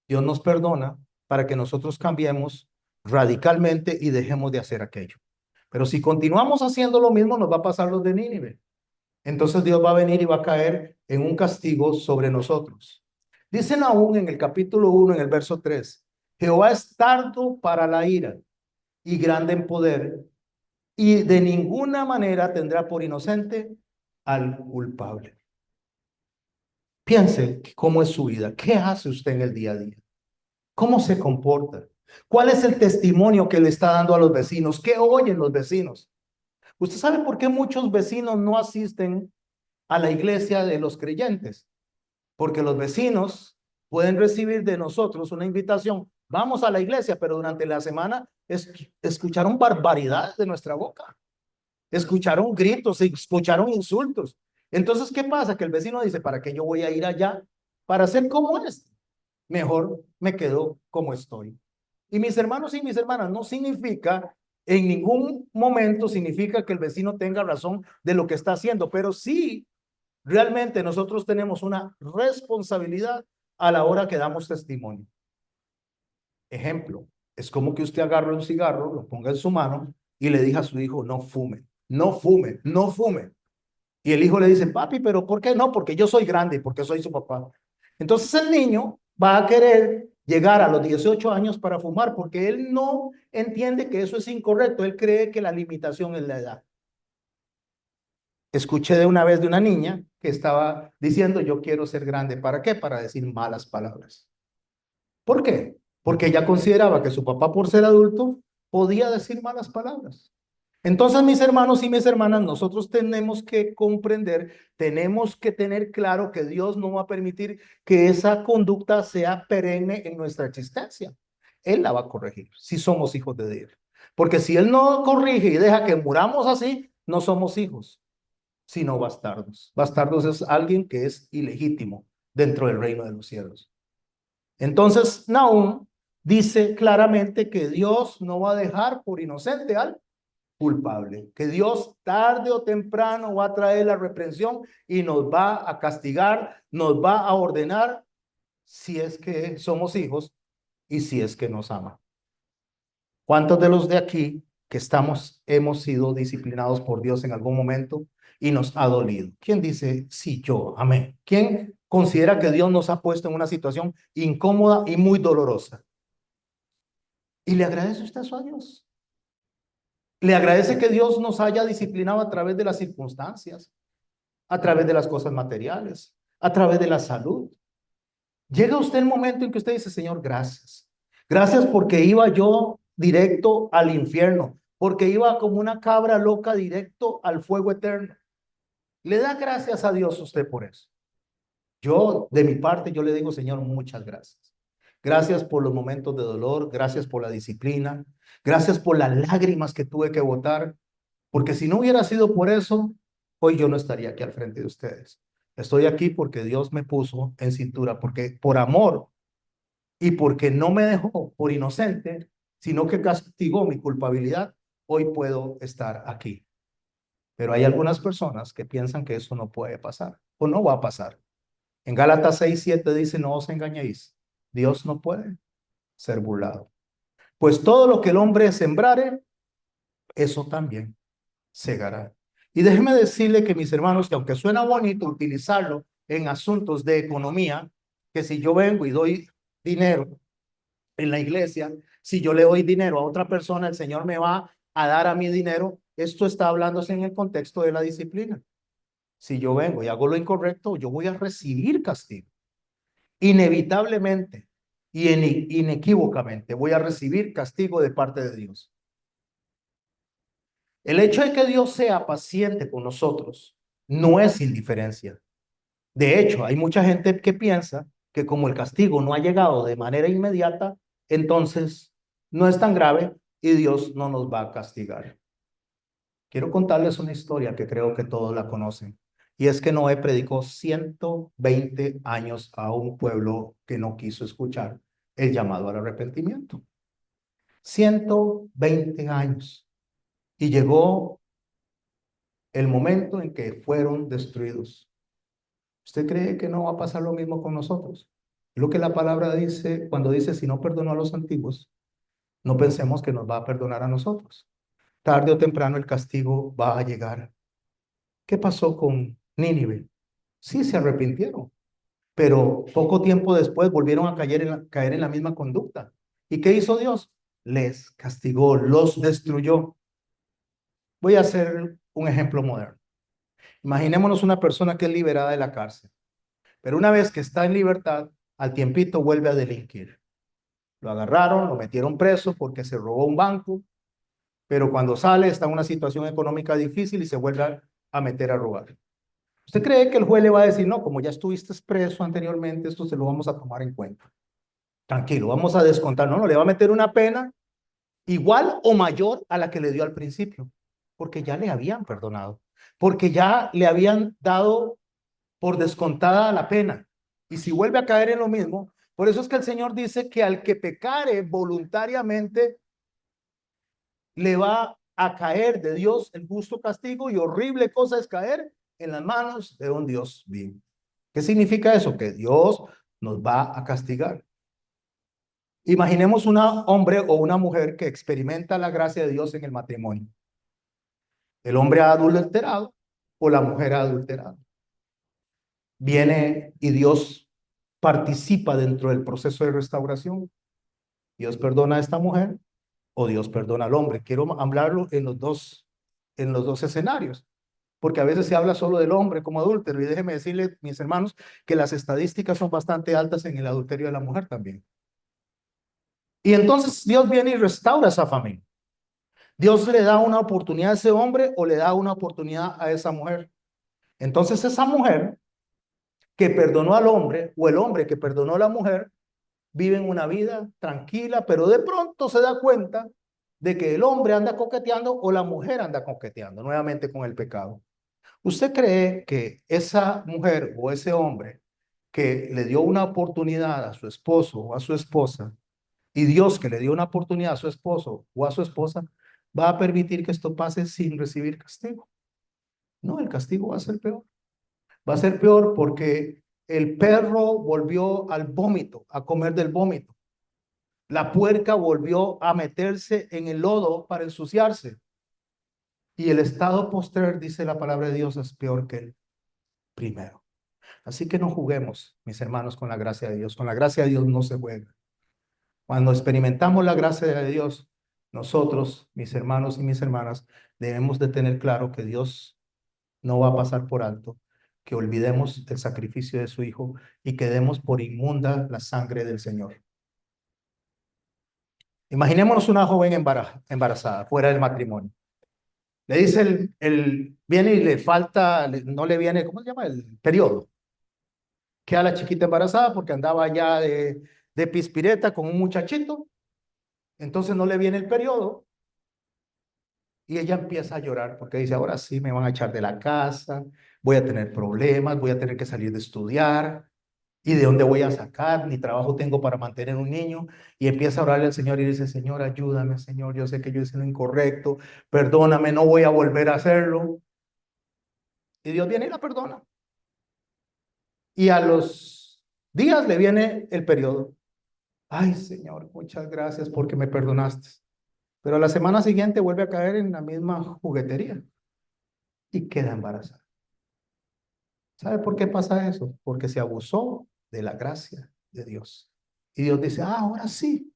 Dios nos perdona para que nosotros cambiemos radicalmente y dejemos de hacer aquello. Pero si continuamos haciendo lo mismo, nos va a pasar los de Nínive. Entonces Dios va a venir y va a caer en un castigo sobre nosotros. Dicen aún en el capítulo 1, en el verso 3, Jehová es tardo para la ira y grande en poder, y de ninguna manera tendrá por inocente al culpable. Piense cómo es su vida, qué hace usted en el día a día, cómo se comporta, cuál es el testimonio que le está dando a los vecinos, qué oyen los vecinos. ¿Usted sabe por qué muchos vecinos no asisten a la iglesia de los creyentes? Porque los vecinos pueden recibir de nosotros una invitación, vamos a la iglesia, pero durante la semana escucharon barbaridades de nuestra boca. Escucharon gritos, escucharon insultos. Entonces, ¿qué pasa? Que el vecino dice, ¿para qué yo voy a ir allá para ser como este? Mejor me quedo como estoy. Y mis hermanos y mis hermanas, no significa, en ningún momento significa que el vecino tenga razón de lo que está haciendo, pero sí, realmente nosotros tenemos una responsabilidad a la hora que damos testimonio. Ejemplo, es como que usted agarre un cigarro, lo ponga en su mano y le diga a su hijo, no fume, no fume, no fume. Y el hijo le dice, papi, pero ¿por qué no? Porque yo soy grande, porque soy su papá. Entonces el niño va a querer llegar a los 18 años para fumar, porque él no entiende que eso es incorrecto. Él cree que la limitación es la edad. Escuché de una vez de una niña que estaba diciendo, yo quiero ser grande. ¿Para qué? Para decir malas palabras. ¿Por qué? Porque ella consideraba que su papá, por ser adulto, podía decir malas palabras. Entonces, mis hermanos y mis hermanas, nosotros tenemos que comprender, tenemos que tener claro que Dios no va a permitir que esa conducta sea perenne en nuestra existencia. Él la va a corregir si somos hijos de Dios. Porque si Él no corrige y deja que muramos así, no somos hijos, sino bastardos. Bastardos es alguien que es ilegítimo dentro del reino de los cielos. Entonces, Nahum dice claramente que Dios no va a dejar por inocente al culpable, que Dios tarde o temprano va a traer la reprensión y nos va a castigar, nos va a ordenar si es que somos hijos y si es que nos ama. ¿Cuántos de los de aquí que estamos hemos sido disciplinados por Dios en algún momento y nos ha dolido? ¿Quién dice sí, yo? Amén. ¿Quién considera que Dios nos ha puesto en una situación incómoda y muy dolorosa? ¿Y le agradece usted eso a Dios? ¿Le agradece que Dios nos haya disciplinado a través de las circunstancias, a través de las cosas materiales, a través de la salud? Llega usted el momento en que usted dice, Señor, gracias. Gracias porque iba yo directo al infierno, porque iba como una cabra loca directo al fuego eterno. Le da gracias a Dios usted por eso. Yo, de mi parte, yo le digo, Señor, muchas gracias. Gracias por los momentos de dolor, gracias por la disciplina, gracias por las lágrimas que tuve que botar, porque si no hubiera sido por eso, hoy yo no estaría aquí al frente de ustedes. Estoy aquí porque Dios me puso en cintura, porque por amor y porque no me dejó por inocente, sino que castigó mi culpabilidad, hoy puedo estar aquí. Pero hay algunas personas que piensan que eso no puede pasar o no va a pasar. En Gálatas 6:7 dice, no os engañéis, Dios no puede ser burlado. Pues todo lo que el hombre sembrare, eso también segará. Y déjeme decirle que mis hermanos, que aunque suena bonito utilizarlo en asuntos de economía, que si yo vengo y doy dinero en la iglesia, si yo le doy dinero a otra persona, el Señor me va a dar a mí dinero. Esto está hablándose en el contexto de la disciplina. Si yo vengo y hago lo incorrecto, yo voy a recibir castigo. Inevitablemente y inequívocamente voy a recibir castigo de parte de Dios. El hecho de que Dios sea paciente con nosotros no es indiferencia. De hecho, hay mucha gente que piensa que como el castigo no ha llegado de manera inmediata, entonces no es tan grave y Dios no nos va a castigar. Quiero contarles una historia que creo que todos la conocen. Y es que Noé predicó 120 años a un pueblo que no quiso escuchar el llamado al arrepentimiento. 120 años. Y llegó el momento en que fueron destruidos. ¿Usted cree que no va a pasar lo mismo con nosotros? Lo que la palabra dice cuando dice, si no perdonó a los antiguos, no pensemos que nos va a perdonar a nosotros. Tarde o temprano el castigo va a llegar. ¿Qué pasó con Nínive? Sí, se arrepintieron, pero poco tiempo después volvieron a caer en la misma conducta. ¿Y qué hizo Dios? Les castigó, los destruyó. Voy a hacer un ejemplo moderno. Imaginémonos una persona que es liberada de la cárcel, pero una vez que está en libertad, al tiempito vuelve a delinquir. Lo agarraron, lo metieron preso porque se robó un banco, pero cuando sale está en una situación económica difícil y se vuelve a meter a robar. ¿Usted cree que el juez le va a decir, no, como ya estuviste preso anteriormente, esto se lo vamos a tomar en cuenta? Tranquilo, vamos a descontar. No, no, le va a meter una pena igual o mayor a la que le dio al principio, porque ya le habían perdonado, porque ya le habían dado por descontada la pena. Y si vuelve a caer en lo mismo, por eso es que el Señor dice que al que pecare voluntariamente le va a caer de Dios el justo castigo, y horrible cosa es caer en las manos de un Dios vivo. ¿Qué significa eso? Que Dios nos va a castigar. Imaginemos un hombre o una mujer que experimenta la gracia de Dios en el matrimonio. El hombre ha adulterado o la mujer ha adulterado. Viene y Dios participa dentro del proceso de restauración. Dios perdona a esta mujer o Dios perdona al hombre. Quiero hablarlo en los dos escenarios, porque a veces se habla solo del hombre como adúltero, y déjenme decirles, mis hermanos, que las estadísticas son bastante altas en el adulterio de la mujer también. Y entonces Dios viene y restaura esa familia. Dios le da una oportunidad a ese hombre o le da una oportunidad a esa mujer. Entonces esa mujer que perdonó al hombre o el hombre que perdonó a la mujer viven una vida tranquila, pero de pronto se da cuenta de que el hombre anda coqueteando o la mujer anda coqueteando nuevamente con el pecado. ¿Usted cree que esa mujer o ese hombre que le dio una oportunidad a su esposo o a su esposa, y Dios que le dio una oportunidad a su esposo o a su esposa, va a permitir que esto pase sin recibir castigo? No, el castigo va a ser peor. Va a ser peor porque el perro volvió al vómito, a comer del vómito. La puerca volvió a meterse en el lodo para ensuciarse. Y el estado postrer, dice la palabra de Dios, es peor que el primero. Así que no juguemos, mis hermanos, con la gracia de Dios. Con la gracia de Dios no se juega. Cuando experimentamos la gracia de Dios, nosotros, mis hermanos y mis hermanas, debemos de tener claro que Dios no va a pasar por alto, que olvidemos el sacrificio de su Hijo y que demos por inmunda la sangre del Señor. Imaginémonos una joven embarazada, fuera del matrimonio. Le dice viene y le falta, no le viene, ¿cómo se llama? El periodo. Queda la chiquita embarazada porque andaba ya de pispireta con un muchachito. Entonces no le viene el periodo y ella empieza a llorar porque dice, ahora sí me van a echar de la casa, voy a tener problemas, voy a tener que salir de estudiar. ¿Y de dónde voy a sacar? Ni trabajo tengo para mantener un niño. Y empieza a orarle al Señor y dice, Señor, ayúdame, Señor, yo sé que yo hice lo incorrecto, perdóname, no voy a volver a hacerlo. Y Dios viene y la perdona. Y a los días le viene el periodo. Ay, Señor, muchas gracias porque me perdonaste. Pero a la semana siguiente vuelve a caer en la misma juguetería y queda embarazada. ¿Sabe por qué pasa eso? Porque se abusó de la gracia de Dios. Y Dios dice, ahora sí,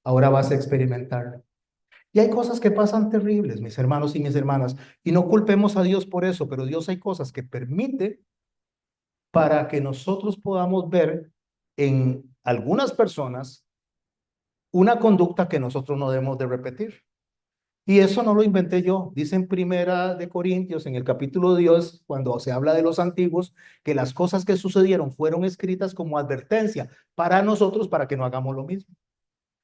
ahora vas a experimentarlo. Y hay cosas que pasan terribles, mis hermanos y mis hermanas, y no culpemos a Dios por eso, pero Dios hay cosas que permite para que nosotros podamos ver en algunas personas una conducta que nosotros no debemos de repetir. Y eso no lo inventé yo. Dice en Primera de Corintios, en el capítulo 10, cuando se habla de los antiguos, que las cosas que sucedieron fueron escritas como advertencia para nosotros, para que no hagamos lo mismo.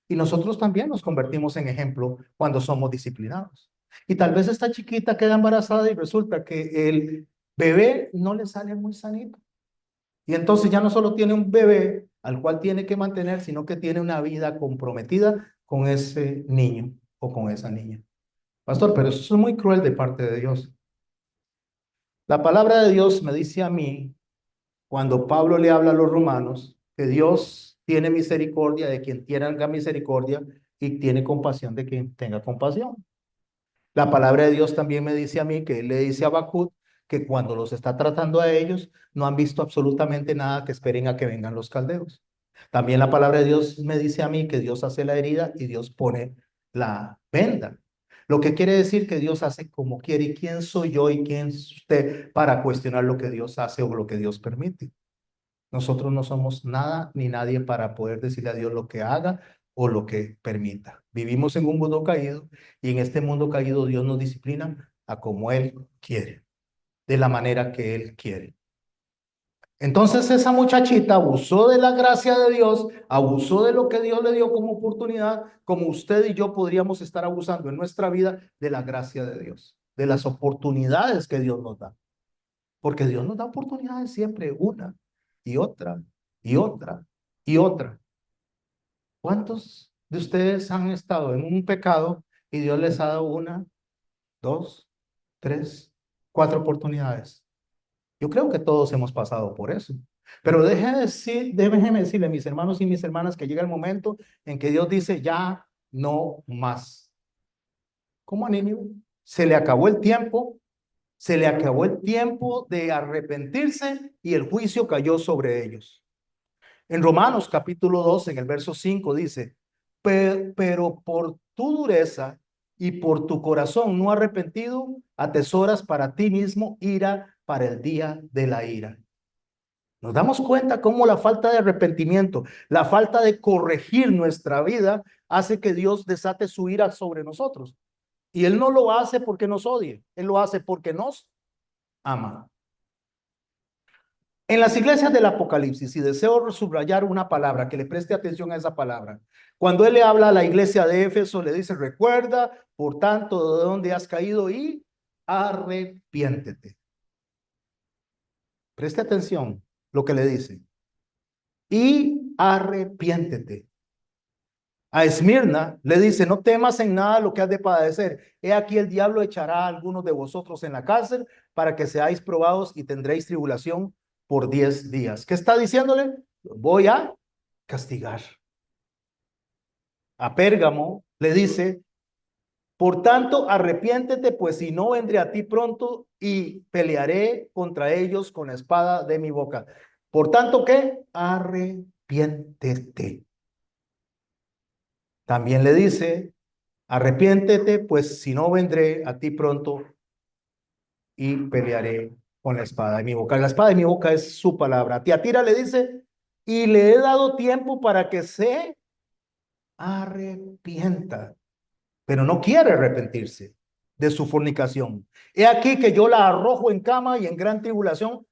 Y nosotros también nos convertimos en ejemplo cuando somos disciplinados. Y tal vez esta chiquita queda embarazada y resulta que el bebé no le sale muy sanito. Y entonces ya no solo tiene un bebé al cual tiene que mantener, sino que tiene una vida comprometida con ese niño o con esa niña. Pastor, pero eso es muy cruel de parte de Dios. La palabra de Dios me dice a mí, cuando Pablo le habla a los romanos, que Dios tiene misericordia de quien tenga misericordia y tiene compasión de quien tenga compasión. La palabra de Dios también me dice a mí que él le dice a Habacuc que cuando los está tratando a ellos, no han visto absolutamente nada, que esperen a que vengan los caldeos. También la palabra de Dios me dice a mí que Dios hace la herida y Dios pone la venda. Lo que quiere decir que Dios hace como quiere. ¿Y quién soy yo y quién es usted para cuestionar lo que Dios hace o lo que Dios permite? Nosotros no somos nada ni nadie para poder decirle a Dios lo que haga o lo que permita. Vivimos en un mundo caído y en este mundo caído Dios nos disciplina a como Él quiere, de la manera que Él quiere. Entonces esa muchachita abusó de la gracia de Dios, abusó de lo que Dios le dio como oportunidad, como usted y yo podríamos estar abusando en nuestra vida de la gracia de Dios, de las oportunidades que Dios nos da. Porque Dios nos da oportunidades siempre, una y otra y otra y otra. ¿Cuántos de ustedes han estado en un pecado y Dios les ha dado una, dos, tres, cuatro oportunidades? Yo creo que todos hemos pasado por eso. Pero déjenme decirle, mis hermanos y mis hermanas, que llega el momento en que Dios dice, ya no más. ¿Cómo a Nínive? Se le acabó el tiempo, se le acabó el tiempo de arrepentirse y el juicio cayó sobre ellos. En Romanos capítulo 2, en el verso 5 dice, pero por tu dureza y por tu corazón no arrepentido, atesoras para ti mismo ira para el día de la ira. Nos damos cuenta cómo la falta de arrepentimiento, la falta de corregir nuestra vida hace que Dios desate su ira sobre nosotros. Y Él no lo hace porque nos odie, Él lo hace porque nos ama. En las iglesias del Apocalipsis, y deseo subrayar una palabra, que le preste atención a esa palabra. Cuando Él le habla a la iglesia de Éfeso, le dice, recuerda, por tanto, de dónde has caído y arrepiéntete. Preste atención lo que le dice. Y arrepiéntete. A Esmirna le dice, no temas en nada lo que has de padecer. He aquí el diablo echará a algunos de vosotros en la cárcel para que seáis probados y tendréis tribulación por 10 días. ¿Qué está diciéndole? Voy a castigar. A Pérgamo le dice, por tanto, arrepiéntete, pues si no vendré a ti pronto y pelearé contra ellos con la espada de mi boca. Por tanto, ¿qué? Arrepiéntete. También le dice, arrepiéntete, pues si no vendré a ti pronto y pelearé con la espada de mi boca. La espada de mi boca es su palabra. Tiatira le dice, y le he dado tiempo para que se arrepienta, pero no quiere arrepentirse de su fornicación. He aquí que yo la arrojo en cama y en gran tribulación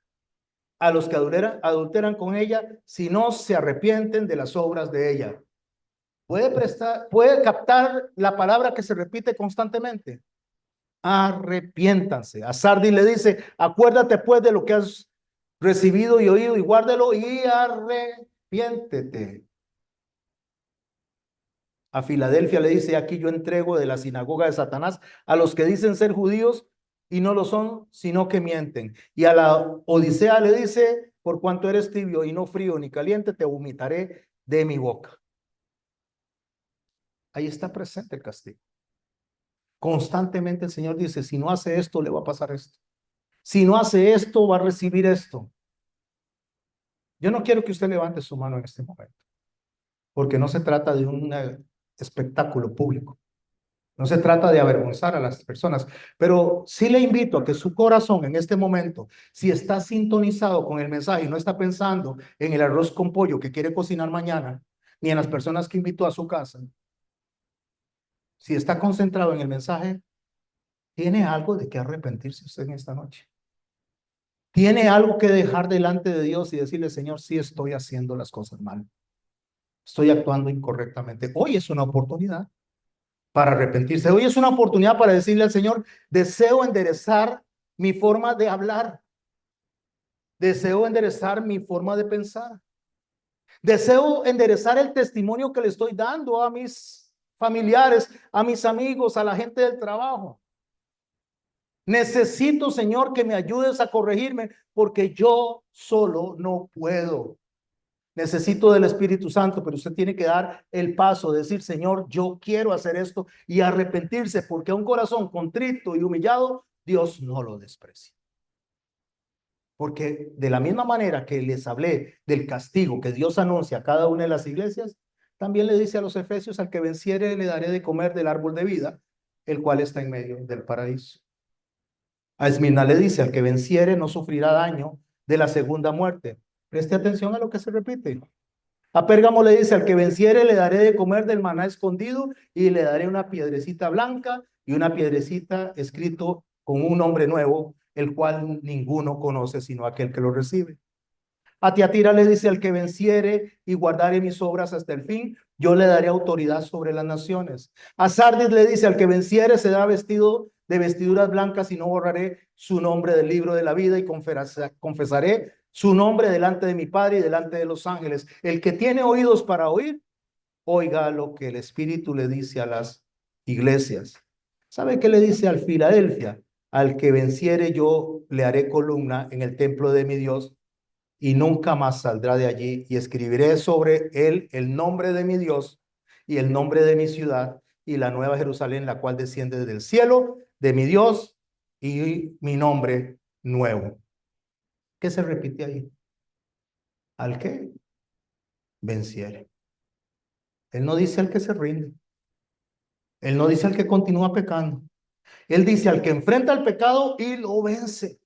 a los que adulteran con ella, si no se arrepienten de las obras de ella. Puede captar la palabra que se repite constantemente. Arrepiéntanse. A Sardis le dice, acuérdate pues de lo que has recibido y oído y guárdalo y arrepiéntete. A Filadelfia le dice, aquí yo entrego de la sinagoga de Satanás a los que dicen ser judíos y no lo son, sino que mienten. Y a la Odisea le dice, por cuanto eres tibio y no frío ni caliente, te vomitaré de mi boca. Ahí está presente el castigo. Constantemente el Señor dice, si no hace esto, le va a pasar esto. Si no hace esto, va a recibir esto. Yo no quiero que usted levante su mano en este momento, porque no se trata de un espectáculo público. No se trata de avergonzar a las personas, pero sí le invito a que su corazón en este momento, si está sintonizado con el mensaje y no está pensando en el arroz con pollo que quiere cocinar mañana, ni en las personas que invitó a su casa, si está concentrado en el mensaje, tiene algo de qué arrepentirse usted en esta noche. Tiene algo que dejar delante de Dios y decirle, Señor, sí estoy haciendo las cosas mal. Estoy actuando incorrectamente. Hoy es una oportunidad para arrepentirse. Hoy es una oportunidad para decirle al Señor, deseo enderezar mi forma de hablar. Deseo enderezar mi forma de pensar. Deseo enderezar el testimonio que le estoy dando a mis familiares, a mis amigos, a la gente del trabajo. Necesito, Señor, que me ayudes a corregirme porque yo solo no puedo. Necesito del Espíritu Santo, pero usted tiene que dar el paso, decir, Señor, yo quiero hacer esto y arrepentirse, porque a un corazón contrito y humillado, Dios no lo desprecia. Porque de la misma manera que les hablé del castigo que Dios anuncia a cada una de las iglesias, también le dice a los efesios, al que venciere le daré de comer del árbol de vida, el cual está en medio del paraíso. A Esmirna le dice, al que venciere no sufrirá daño de la segunda muerte. Preste atención a lo que se repite. A Pérgamo le dice, al que venciere le daré de comer del maná escondido y le daré una piedrecita blanca y una piedrecita escrito con un nombre nuevo, el cual ninguno conoce sino aquel que lo recibe. A Tiatira le dice, al que venciere y guardare mis obras hasta el fin, yo le daré autoridad sobre las naciones. A Sardis le dice, al que venciere será vestido de vestiduras blancas y no borraré su nombre del libro de la vida y confesaré su nombre delante de mi Padre y delante de los ángeles. El que tiene oídos para oír, oiga lo que el Espíritu le dice a las iglesias. ¿Sabe qué le dice al Filadelfia? Al que venciere yo le haré columna en el templo de mi Dios y nunca más saldrá de allí, y escribiré sobre él el nombre de mi Dios y el nombre de mi ciudad y la nueva Jerusalén, la cual desciende del cielo de mi Dios y mi nombre nuevo. ¿Qué se repite ahí? ¿Al qué? venciere. Él no dice al que se rinde. Él no dice al que continúa pecando. Él dice al que enfrenta el pecado y lo vence.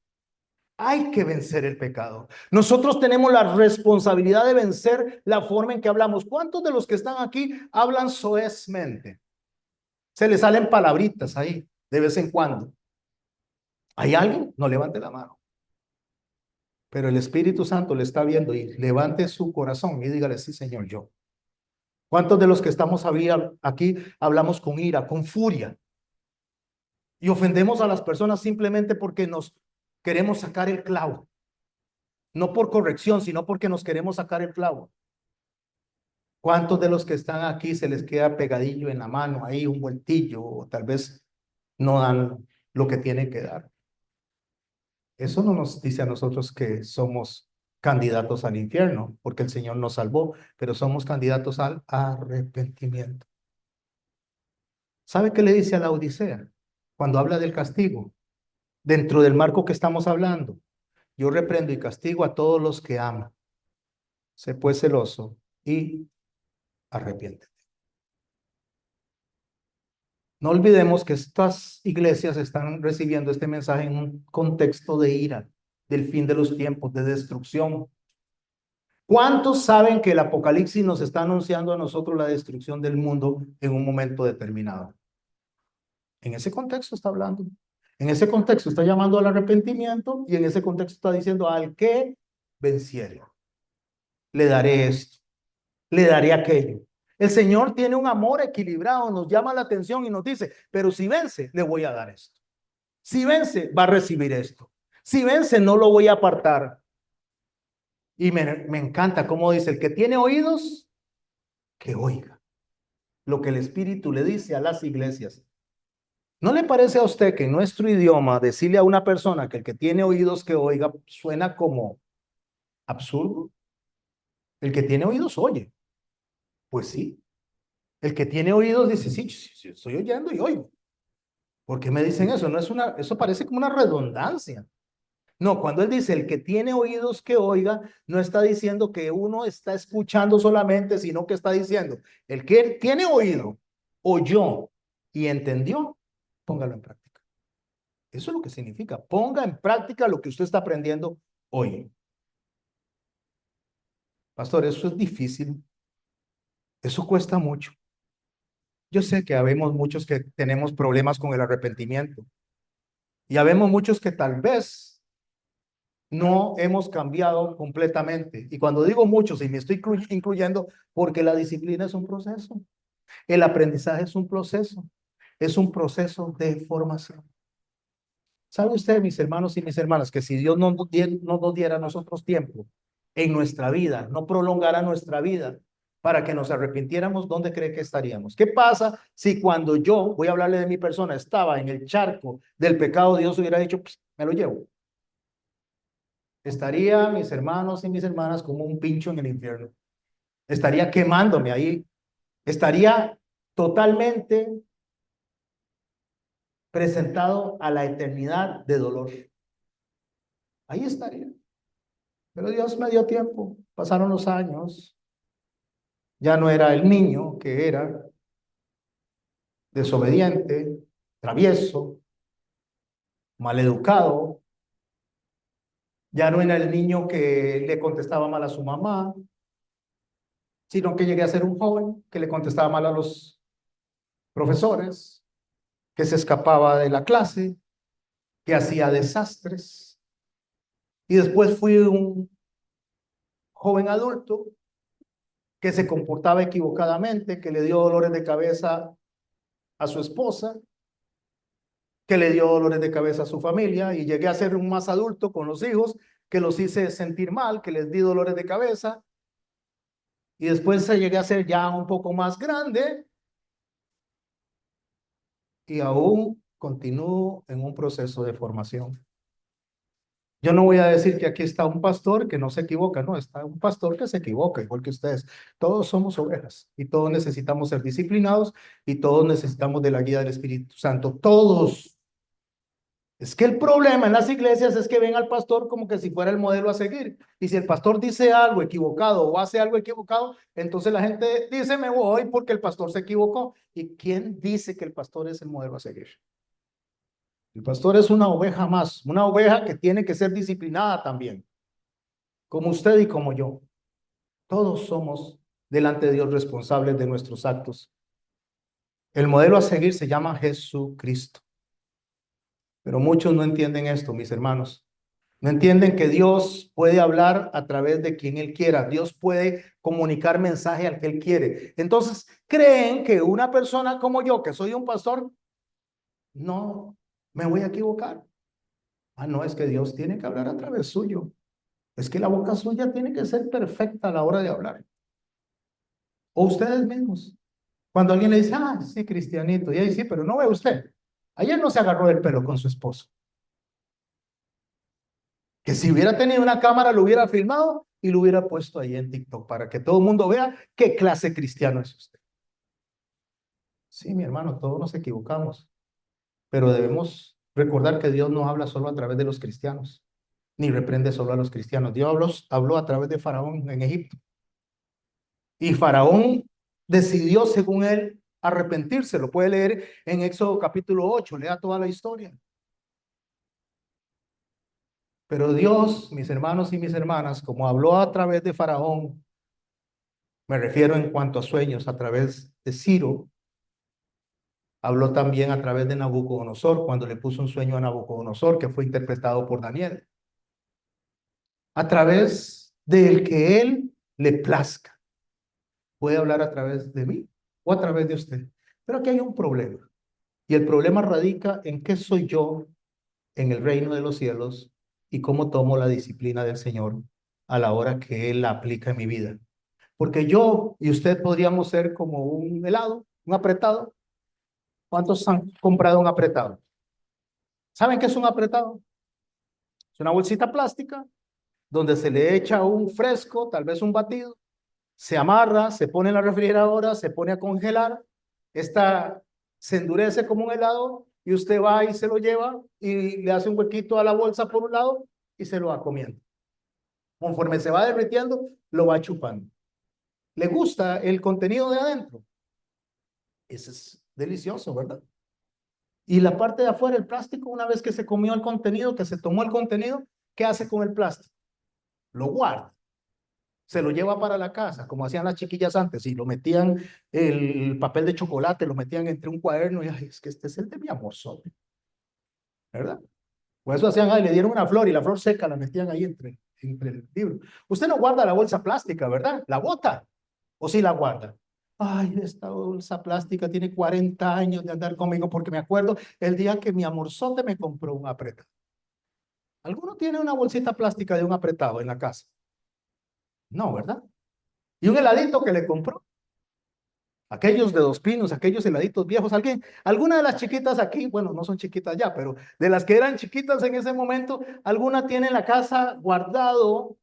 Hay que vencer el pecado. Nosotros tenemos la responsabilidad de vencer la forma en que hablamos. ¿Cuántos de los que están aquí hablan soezmente? Se les salen palabritas ahí de vez en cuando. ¿Hay alguien? No levante la mano. Pero el Espíritu Santo le está viendo y levante su corazón y dígale, sí, Señor, yo. ¿Cuántos de los que estamos aquí hablamos con ira, con furia? Y ofendemos a las personas simplemente porque nos queremos sacar el clavo. No por corrección, sino porque nos queremos sacar el clavo. ¿Cuántos de los que están aquí se les queda pegadillo en la mano, ahí un vueltillo, o tal vez no dan lo que tienen que dar? Eso no nos dice a nosotros que somos candidatos al infierno, porque el Señor nos salvó, pero somos candidatos al arrepentimiento. ¿Sabe qué le dice a la Odisea cuando habla del castigo? Dentro del marco que estamos hablando, yo reprendo y castigo a todos los que aman. Sé pues celoso y arrepiéntete. No olvidemos que estas iglesias están recibiendo este mensaje en un contexto de ira, del fin de los tiempos, de destrucción. ¿Cuántos saben que el Apocalipsis nos está anunciando a nosotros la destrucción del mundo en un momento determinado? En ese contexto está hablando. En ese contexto está llamando al arrepentimiento y en ese contexto está diciendo al que venciere. Le daré esto, le daré aquello. El Señor tiene un amor equilibrado, nos llama la atención y nos dice, pero si vence, le voy a dar esto. Si vence, va a recibir esto. Si vence, no lo voy a apartar. Y me encanta cómo dice, el que tiene oídos, que oiga lo que el Espíritu le dice a las iglesias. ¿No le parece a usted que en nuestro idioma decirle a una persona que el que tiene oídos que oiga suena como absurdo? El que tiene oídos oye. Pues sí. El que tiene oídos dice, sí, sí, estoy oyendo y oigo. ¿Por qué me dicen eso? No es eso parece como una redundancia. No, cuando él dice el que tiene oídos que oiga, no está diciendo que uno está escuchando solamente, sino que está diciendo, el que tiene oído, oyó y entendió, póngalo en práctica. Eso es lo que significa. Ponga en práctica lo que usted está aprendiendo hoy. Pastor, eso es difícil. Eso cuesta mucho. Yo sé que habemos muchos que tenemos problemas con el arrepentimiento. Y habemos muchos que tal vez no hemos cambiado completamente. Y cuando digo muchos, y me estoy incluyendo, porque la disciplina es un proceso. El aprendizaje es un proceso de formación. ¿Sabe usted, mis hermanos y mis hermanas, que si Dios no nos diera a nosotros tiempo en nuestra vida, no prolongara nuestra vida para que nos arrepintiéramos, ¿dónde cree que estaríamos? ¿Qué pasa si cuando yo, voy a hablarle de mi persona, estaba en el charco del pecado, Dios hubiera dicho, me lo llevo? Estaría, mis hermanos y mis hermanas, como un pincho en el infierno. Estaría quemándome ahí. Estaría totalmente presentado a la eternidad de dolor. Ahí estaría. Pero Dios me dio tiempo. Pasaron los años. Ya no era el niño que era desobediente, travieso, maleducado. Ya no era el niño que le contestaba mal a su mamá, sino que llegué a ser un joven que le contestaba mal a los profesores, que se escapaba de la clase, que hacía desastres. Y después fui un joven adulto que se comportaba equivocadamente, que le dio dolores de cabeza a su esposa, que le dio dolores de cabeza a su familia, y llegué a ser un más adulto con los hijos, que los hice sentir mal, que les di dolores de cabeza, y después llegué a ser ya un poco más grande, y aún continúo en un proceso de formación. Yo no voy a decir que aquí está un pastor que no se equivoca, no, está un pastor que se equivoca, igual que ustedes. Todos somos ovejas y todos necesitamos ser disciplinados y todos necesitamos de la guía del Espíritu Santo. Todos. Es que el problema en las iglesias es que ven al pastor como que si fuera el modelo a seguir. Y si el pastor dice algo equivocado o hace algo equivocado, entonces la gente dice, me voy porque el pastor se equivocó. ¿Y quién dice que el pastor es el modelo a seguir? El pastor es una oveja más, una oveja que tiene que ser disciplinada también, como usted y como yo. Todos somos delante de Dios responsables de nuestros actos. El modelo a seguir se llama Jesucristo. Pero muchos no entienden esto, mis hermanos. No entienden que Dios puede hablar a través de quien Él quiera. Dios puede comunicar mensaje al que Él quiere. Entonces, creen que una persona como yo, que soy un pastor, no me voy a equivocar. Ah, no, es que Dios tiene que hablar a través suyo. Es que la boca suya tiene que ser perfecta a la hora de hablar. O ustedes mismos. Cuando alguien le dice, ah, sí, cristianito, y ahí sí, pero no ve usted. Ayer no se agarró el pelo con su esposo. Que si hubiera tenido una cámara lo hubiera filmado y lo hubiera puesto ahí en TikTok para que todo el mundo vea qué clase cristiano es usted. Sí, mi hermano, todos nos equivocamos, pero debemos recordar que Dios no habla solo a través de los cristianos, ni reprende solo a los cristianos. Dios habló a través de Faraón en Egipto. Y Faraón decidió, según él, arrepentirse. Lo puede leer en Éxodo capítulo 8, lea toda la historia. Pero Dios, mis hermanos y mis hermanas, como habló a través de Faraón, me refiero en cuanto a sueños, a través de Ciro, habló también a través de Nabucodonosor, cuando le puso un sueño a Nabucodonosor, que fue interpretado por Daniel, a través del que él le plazca. Puede hablar a través de mí o a través de usted. Pero aquí hay un problema. Y el problema radica en qué soy yo en el reino de los cielos y cómo tomo la disciplina del Señor a la hora que Él la aplica en mi vida. Porque yo y usted podríamos ser como un helado, un apretado. ¿Cuántos han comprado un apretado? ¿Saben qué es un apretado? Es una bolsita plástica donde se le echa un fresco, tal vez un batido, se amarra, se pone en la refrigeradora, se pone a congelar, esta se endurece como un helado y usted va y se lo lleva y le hace un huequito a la bolsa por un lado y se lo va comiendo. Conforme se va derritiendo, lo va chupando. ¿Le gusta el contenido de adentro? Ese es delicioso, ¿verdad? Y la parte de afuera, el plástico, una vez que se comió el contenido, que se tomó el contenido, ¿qué hace con el plástico? Lo guarda, se lo lleva para la casa, como hacían las chiquillas antes, y lo metían, el papel de chocolate, lo metían entre un cuaderno y, ay, es que este es el de mi amorzote, ¿verdad? Por eso hacían, ay, le dieron una flor y la flor seca la metían ahí entre el libro. Usted no guarda la bolsa plástica, ¿verdad? La bota, o sí la guarda. Ay, esta bolsa plástica tiene 40 años de andar conmigo porque me acuerdo el día que mi amorzote me compró un apretado. ¿Alguno tiene una bolsita plástica de un apretado en la casa? No, ¿verdad? Y un heladito que le compró. Aquellos de Dos Pinos, aquellos heladitos viejos, alguna de las chiquitas aquí, bueno, no son chiquitas ya, pero de las que eran chiquitas en ese momento, alguna tiene en la casa guardado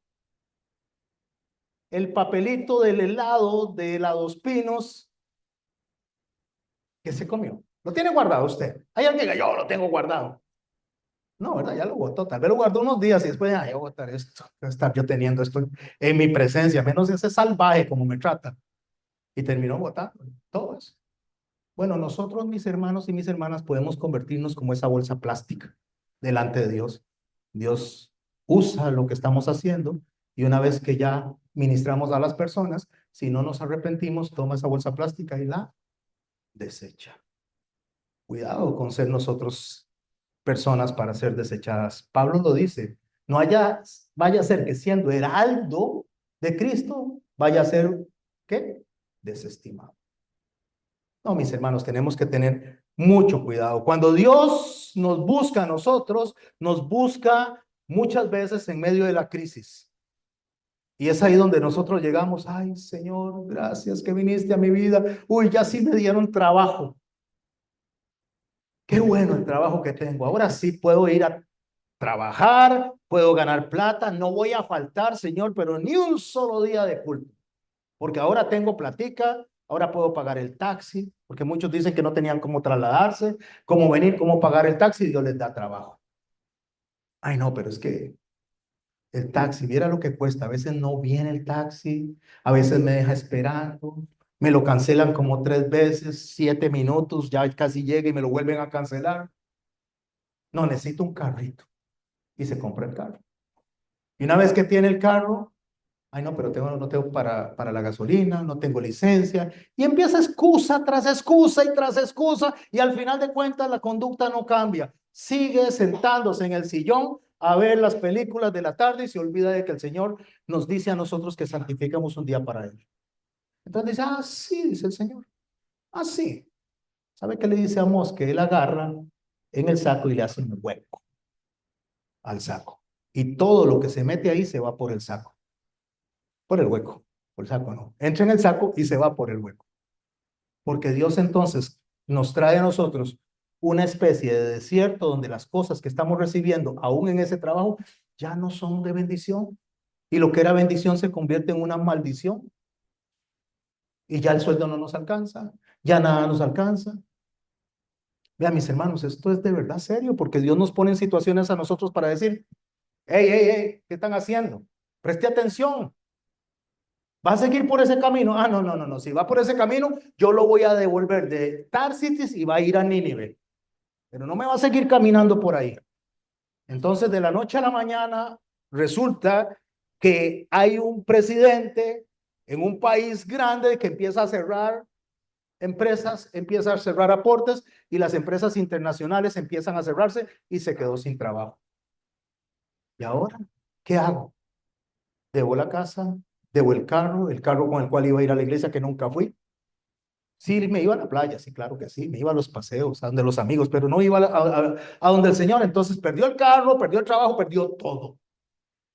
el papelito del helado de la Dos Pinos que se comió. ¿Lo tiene guardado usted? Hay alguien que yo lo tengo guardado. No, ¿verdad? Ya lo botó. Tal vez lo guardó unos días y después, ay, voy a botar esto. Voy a estar yo teniendo esto en mi presencia, menos ese salvaje como me trata. Y terminó botando todo eso. Bueno, nosotros, mis hermanos y mis hermanas, podemos convertirnos como esa bolsa plástica delante de Dios. Dios usa lo que estamos haciendo y una vez que ya ministramos a las personas, si no nos arrepentimos, toma esa bolsa plástica y la desecha. Cuidado con ser nosotros personas para ser desechadas. Pablo lo dice, no vaya a ser que siendo heraldo de Cristo, vaya a ser, ¿qué? Desestimado. No, mis hermanos, tenemos que tener mucho cuidado. Cuando Dios nos busca a nosotros, nos busca muchas veces en medio de la crisis. Y es ahí donde nosotros llegamos, ay Señor, gracias que viniste a mi vida. Uy, ya sí me dieron trabajo. Qué bueno el trabajo que tengo. Ahora sí puedo ir a trabajar, puedo ganar plata, no voy a faltar, Señor, pero ni un solo día de culto. Porque ahora tengo platica, ahora puedo pagar el taxi, porque muchos dicen que no tenían cómo trasladarse, cómo venir, cómo pagar el taxi, y Dios les da trabajo. Ay, no, pero es que el taxi, viera lo que cuesta. A veces no viene el taxi, a veces me deja esperando, me lo cancelan como 3 veces, 7 minutos, ya casi llega y me lo vuelven a cancelar. No, necesito un carrito. Y se compra el carro. Y una vez que tiene el carro, ay, no, pero no tengo para la gasolina, no tengo licencia. Y empieza excusa tras excusa y tras excusa. Y al final de cuentas la conducta no cambia. Sigue sentándose en el sillón a ver las películas de la tarde y se olvida de que el Señor nos dice a nosotros que santificamos un día para Él. Entonces dice, ah, sí, dice el Señor. Ah, sí. ¿Sabe qué le dice a Amós? Que él agarra en el saco y le hace un hueco al saco. Y todo lo que se mete ahí se va por el saco. Por el hueco, por el saco no. Entra en el saco y se va por el hueco. Porque Dios entonces nos trae a nosotros una especie de desierto donde las cosas que estamos recibiendo, aún en ese trabajo, ya no son de bendición. Y lo que era bendición se convierte en una maldición. Y ya el sueldo no nos alcanza, ya nada nos alcanza. Vean, mis hermanos, esto es de verdad serio, porque Dios nos pone en situaciones a nosotros para decir, hey, hey, hey, ¿qué están haciendo? Preste atención. ¿Va a seguir por ese camino? Ah, no, no, no, no. Si va por ese camino, yo lo voy a devolver de Tarsitis y va a ir a Nínive. Pero no me va a seguir caminando por ahí. Entonces, de la noche a la mañana, resulta que hay un presidente en un país grande que empieza a cerrar empresas, empieza a cerrar aportes y las empresas internacionales empiezan a cerrarse y se quedó sin trabajo. ¿Y ahora qué hago? ¿Debo la casa? ¿Debo el carro con el cual iba a ir a la iglesia que nunca fui? Sí, me iba a la playa, sí, claro que sí, me iba a los paseos, a donde los amigos, pero no iba a donde el Señor. Entonces perdió el carro, perdió el trabajo, perdió todo.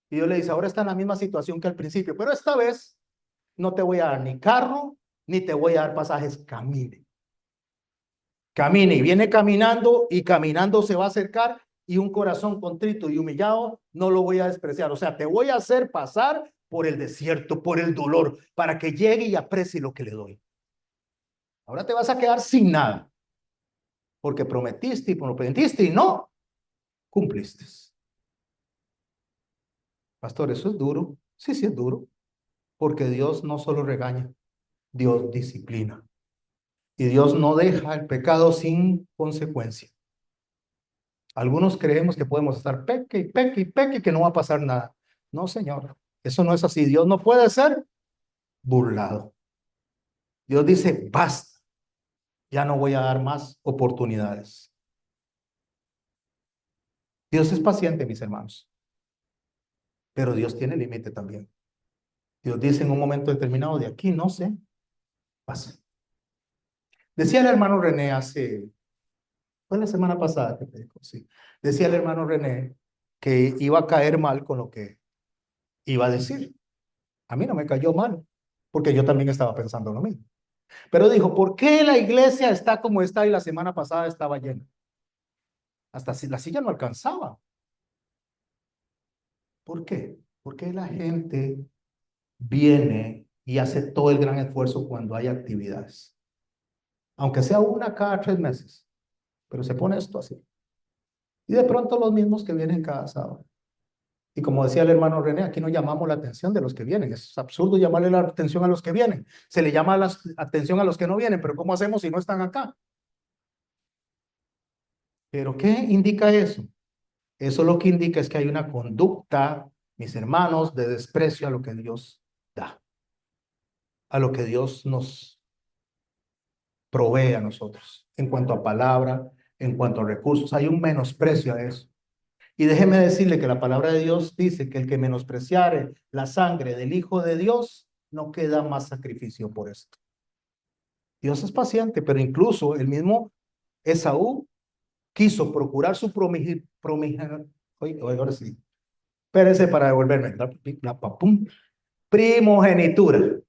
Y Dios le dice, ahora está en la misma situación que al principio, pero esta vez no te voy a dar ni carro, ni te voy a dar pasajes, camine. Camine y viene caminando y caminando se va a acercar y un corazón contrito y humillado no lo voy a despreciar. O sea, te voy a hacer pasar por el desierto, por el dolor, para que llegue y aprecie lo que le doy. Ahora te vas a quedar sin nada, porque prometiste y no cumpliste. Pastor, eso es duro. Sí, sí es duro, porque Dios no solo regaña, Dios disciplina. Y Dios no deja el pecado sin consecuencia. Algunos creemos que podemos estar peque y peque y peque y que no va a pasar nada. No, Señor, eso no es así. Dios no puede ser burlado. Dios dice, basta, ya no voy a dar más oportunidades. Dios es paciente, mis hermanos, pero Dios tiene límite también. Dios dice en un momento determinado, de aquí no sé, pasa. Decía el hermano René fue la semana pasada que predicó, sí. Decía el hermano René que iba a caer mal con lo que iba a decir. A mí no me cayó mal, porque yo también estaba pensando lo mismo. Pero dijo, ¿por qué la iglesia está como está y la semana pasada estaba llena? Hasta si la silla no alcanzaba. ¿Por qué? Porque la gente viene y hace todo el gran esfuerzo cuando hay actividades. Aunque sea una cada 3 meses, pero se pone esto así. Y de pronto los mismos que vienen cada sábado. Y como decía el hermano René, aquí no llamamos la atención de los que vienen. Es absurdo llamarle la atención a los que vienen. Se le llama la atención a los que no vienen, pero ¿cómo hacemos si no están acá? ¿Pero qué indica eso? Eso lo que indica es que hay una conducta, mis hermanos, de desprecio a lo que Dios da, a lo que Dios nos provee a nosotros, en cuanto a palabra, en cuanto a recursos. Hay un menosprecio a eso. Y déjeme decirle que la palabra de Dios dice que el que menospreciare la sangre del Hijo de Dios, no queda más sacrificio por esto. Dios es paciente, pero incluso el mismo Esaú quiso procurar su ahora sí, espérese para devolverme, primogenitura.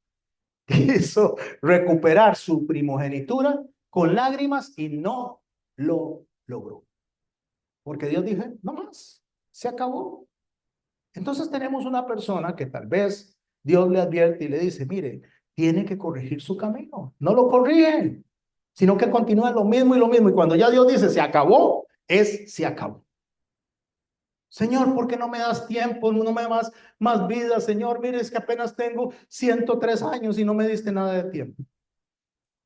Quiso recuperar su primogenitura con lágrimas y no lo logró. Porque Dios dijo, no más, se acabó. Entonces tenemos una persona que tal vez Dios le advierte y le dice, mire, tiene que corregir su camino. No lo corrigen, sino que continúa lo mismo y lo mismo. Y cuando ya Dios dice, se acabó, se acabó. Señor, ¿por qué no me das tiempo? No me das más vida, Señor. Mire, es que apenas tengo 103 años y no me diste nada de tiempo.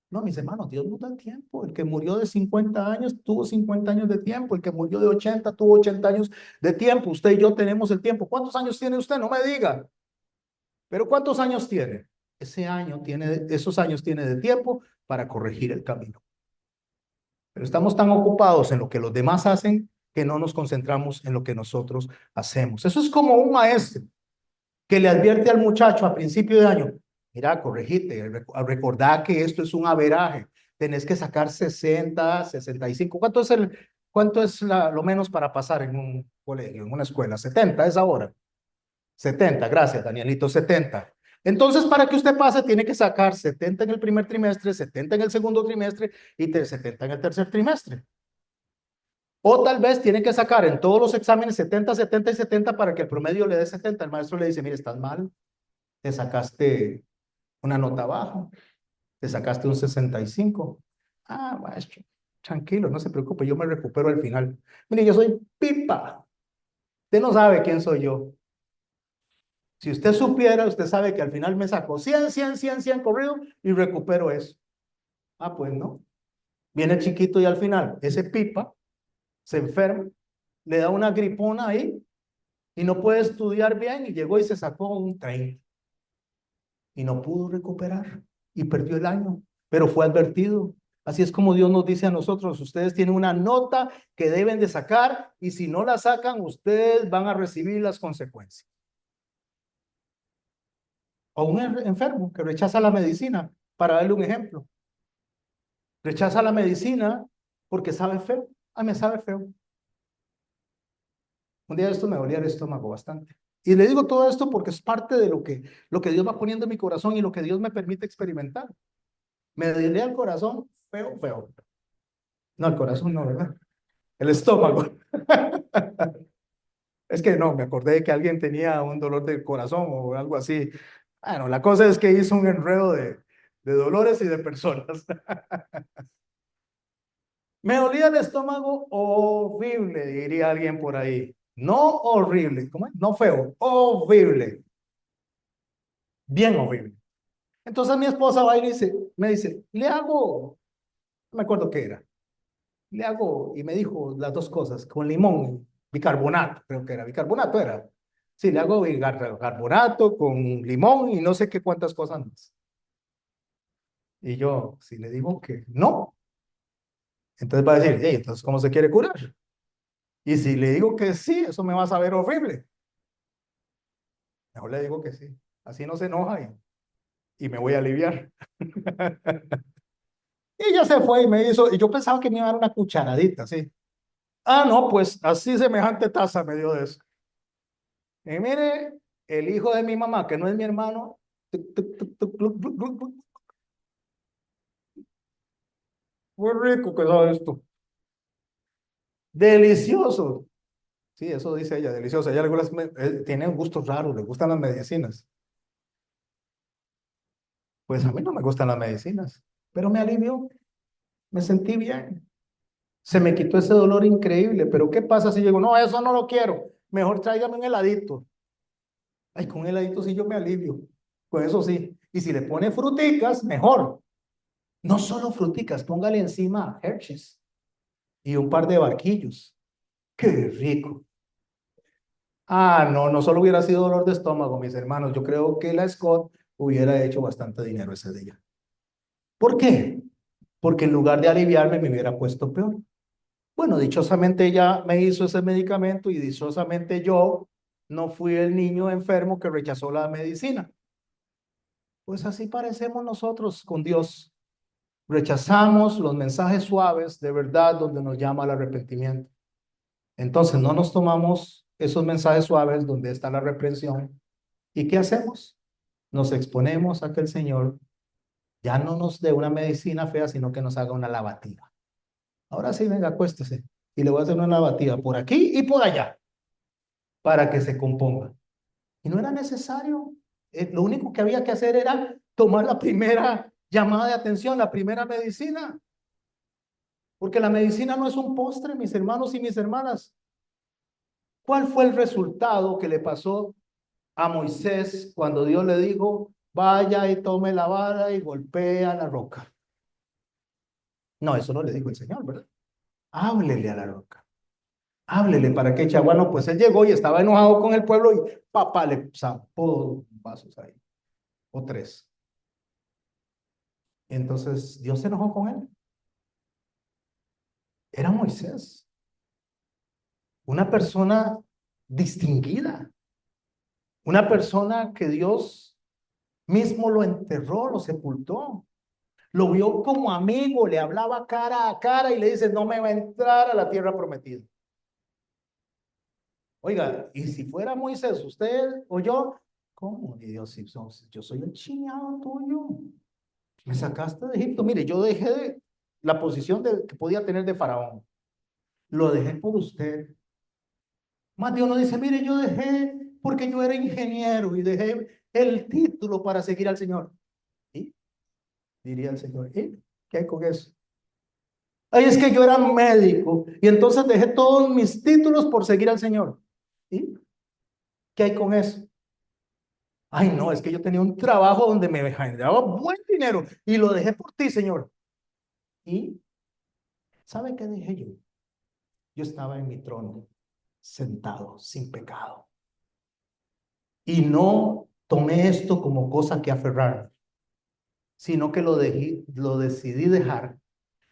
No, mis hermanos, Dios no da tiempo. El que murió de 50 años tuvo 50 años de tiempo. El que murió de 80 tuvo 80 años de tiempo. Usted y yo tenemos el tiempo. ¿Cuántos años tiene usted? No me diga. Pero ¿cuántos años tiene? Esos años tiene de tiempo para corregir el camino. Pero estamos tan ocupados en lo que los demás hacen que no nos concentramos en lo que nosotros hacemos. Eso es como un maestro que le advierte al muchacho a principio de año: mira, corregite, recordá que esto es un averaje, tenés que sacar 60, 65. Cuánto es lo menos para pasar en un colegio, en una escuela? 70 es ahora. 70, gracias, Danielito, 70. Entonces, para que usted pase, tiene que sacar 70 en el primer trimestre, 70 en el segundo trimestre y 70 en el tercer trimestre. O tal vez tiene que sacar en todos los exámenes 70, 70 y 70 para que el promedio le dé 70. El maestro le dice: mire, estás mal, te sacaste una nota baja, te sacaste un 65. Ah, maestro, tranquilo, no se preocupe, yo me recupero al final. Mire, yo soy pipa. Usted no sabe quién soy yo. Si usted supiera, usted sabe que al final me saco 100, 100, 100, 100 corrido y recupero eso. Ah, pues no. Viene chiquito y al final ese pipa se enferma, le da una gripona ahí y no puede estudiar bien y llegó y se sacó un 30 y no pudo recuperar y perdió el año, pero fue advertido. Así es como Dios nos dice a nosotros: ustedes tienen una nota que deben de sacar y si no la sacan, ustedes van a recibir las consecuencias. O un enfermo que rechaza la medicina, para darle un ejemplo. Rechaza la medicina porque sabe feo. Ah, me sabe feo. Un día de esto me dolía el estómago bastante. Y le digo todo esto porque es parte de lo que Dios va poniendo en mi corazón y lo que Dios me permite experimentar. Me dolía el corazón feo, feo. No, el corazón no, ¿verdad? El estómago. Es que no, me acordé de que alguien tenía un dolor del corazón o algo así. Bueno, la cosa es que hizo un enredo de dolores y de personas. Me dolía el estómago horrible, diría alguien por ahí. No horrible, ¿cómo es? No feo, horrible, bien horrible. Entonces mi esposa va y me dice, le hago, no me acuerdo qué era, le hago, y me dijo las dos cosas, con limón, bicarbonato, creo que era, bicarbonato era. Sí, le hago bicarbonato con limón y no sé qué cuántas cosas más. Y yo, si le digo que no, entonces va a decir: hey, entonces, ¿cómo se quiere curar? Y si le digo que sí, eso me va a saber horrible. Mejor le digo que sí. Así no se enoja y me voy a aliviar. Y ella se fue y me hizo, y yo pensaba que me iba a dar una cucharadita, sí. Ah, no, pues así semejante taza me dio de eso. Y mire, el hijo de mi mamá, que no es mi hermano, tuc, tuc, tuc, tuc, gluc, gluc, gluc, gluc. Muy rico que sabe esto. Delicioso. Sí, eso dice ella, delicioso. Ella tiene un gusto raro, le gustan las medicinas. Pues a mí no me gustan las medicinas, pero me alivió, me sentí bien. Se me quitó ese dolor increíble, pero ¿qué pasa si digo: no, eso no lo quiero, mejor tráigame un heladito? Ay, con un heladito sí yo me alivio, con eso sí. Y si le pone fruticas, mejor. No solo fruticas, póngale encima Hershey's y un par de barquillos. ¡Qué rico! Ah, no, no solo hubiera sido dolor de estómago, mis hermanos. Yo creo que la Scott hubiera hecho bastante dinero ese día. ¿Por qué? Porque en lugar de aliviarme, me hubiera puesto peor. Bueno, dichosamente ella me hizo ese medicamento y dichosamente yo no fui el niño enfermo que rechazó la medicina. Pues así parecemos nosotros con Dios. Rechazamos los mensajes suaves de verdad donde nos llama al arrepentimiento. Entonces no nos tomamos esos mensajes suaves donde está la reprensión. ¿Y qué hacemos? Nos exponemos a que el Señor ya no nos dé una medicina fea, sino que nos haga una lavativa. Ahora sí, venga, acuéstese y le voy a hacer una lavativa por aquí y por allá para que se componga. Y no era necesario. Lo único que había que hacer era tomar la primera llamada de atención, la primera medicina. Porque la medicina no es un postre, mis hermanos y mis hermanas. ¿Cuál fue el resultado que le pasó a Moisés cuando Dios le dijo, vaya y tome la vara y golpea la roca? No, eso no le dijo el Señor, ¿verdad? Háblele a la roca. Háblele para que eche agua. Bueno, pues él llegó y estaba enojado con el pueblo y papá le zapó vasos ahí, o tres. Entonces Dios se enojó con él. Era Moisés, una persona distinguida, una persona que Dios mismo lo enterró, lo sepultó. Lo vio como amigo, le hablaba cara a cara y le dice, no me va a entrar a la tierra prometida. Oiga, y si fuera Moisés, usted o yo, ¿cómo? Y Dios, si yo soy el chiñado tuyo. Me sacaste de Egipto. Mire, yo dejé la posición que podía tener de faraón. Lo dejé por usted. Más Dios no dice, mire, yo dejé porque yo era ingeniero y dejé el título para seguir al Señor. ¿Y? Diría el Señor, ¿y qué hay con eso? Ay, es que yo era médico y entonces dejé todos mis títulos por seguir al Señor. ¿Y qué hay con eso? Ay, no, es que yo tenía un trabajo donde me generaba buen dinero y lo dejé por ti, Señor. ¿Y sabe qué dije yo? Yo estaba en mi trono, sentado, sin pecado. Y no tomé esto como cosa que aferrar, sino que lo decidí dejar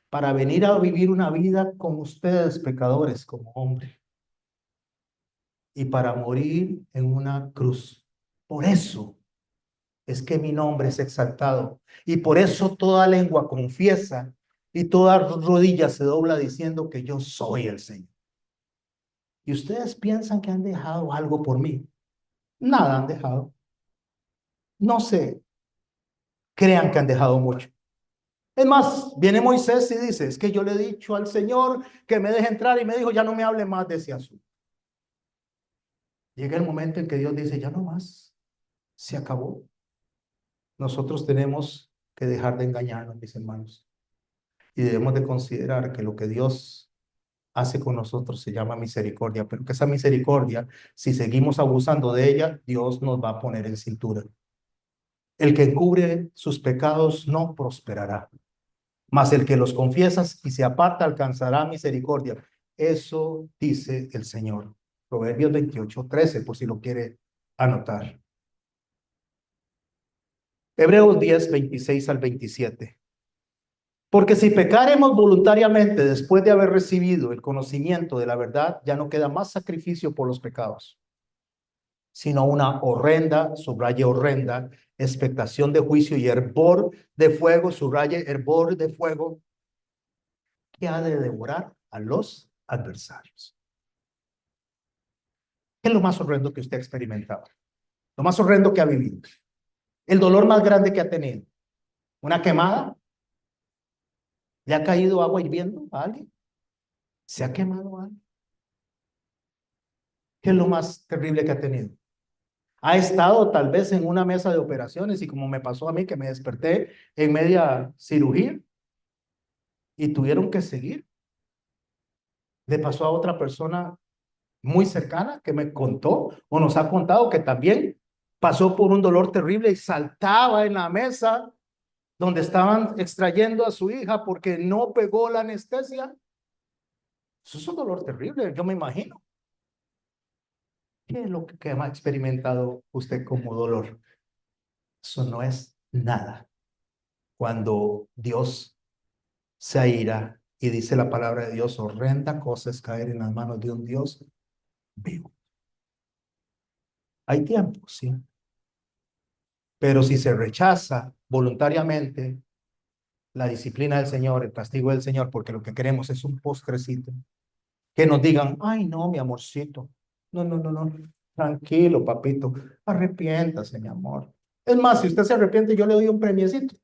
para venir a vivir una vida con ustedes, pecadores, como hombre, y para morir en una cruz. Por eso es que mi nombre es exaltado. Y por eso toda lengua confiesa y toda rodilla se dobla diciendo que yo soy el Señor. Y ustedes piensan que han dejado algo por mí. Nada han dejado. No sé, crean que han dejado mucho. Es más, viene Moisés y dice, es que yo le he dicho al Señor que me deje entrar y me dijo, ya no me hable más de ese asunto. Llega el momento en que Dios dice, ya no más, se acabó. Nosotros tenemos que dejar de engañarnos, mis hermanos, y debemos de considerar que lo que Dios hace con nosotros se llama misericordia, pero que esa misericordia, si seguimos abusando de ella, Dios nos va a poner en cintura. El que encubre sus pecados no prosperará, mas el que los confiesa y se aparta alcanzará misericordia. Eso dice el Señor. Proverbios 28:13, por si lo quiere anotar. Hebreos 10:26 al 27. Porque si pecaremos voluntariamente después de haber recibido el conocimiento de la verdad, ya no queda más sacrificio por los pecados, sino una horrenda, subraye horrenda, expectación de juicio y hervor de fuego, subraye hervor de fuego, que ha de devorar a los adversarios. ¿Qué es lo más horrendo que usted ha experimentado? Lo más horrendo que ha vivido. El dolor más grande que ha tenido. Una quemada. ¿Le ha caído agua hirviendo a alguien? ¿Se ha quemado a alguien? ¿Qué es lo más terrible que ha tenido? Ha estado tal vez en una mesa de operaciones y como me pasó a mí que me desperté en media cirugía y tuvieron que seguir. Le pasó a otra persona muy cercana que me contó o nos ha contado que también pasó por un dolor terrible y saltaba en la mesa donde estaban extrayendo a su hija porque no pegó la anestesia. Eso es un dolor terrible, yo me imagino. ¿Qué es lo que ha experimentado usted como dolor? Eso no es nada. Cuando Dios se aira y dice la palabra de Dios, horrenda cosa es caer en las manos de un Dios vivo. Hay tiempo, sí. Pero si se rechaza voluntariamente la disciplina del Señor, el castigo del Señor, porque lo que queremos es un postrecito, que nos digan, ay, no, mi amorcito, no, no, no, no, tranquilo, papito, arrepiéntase, mi amor. Es más, si usted se arrepiente, yo le doy un premiecito.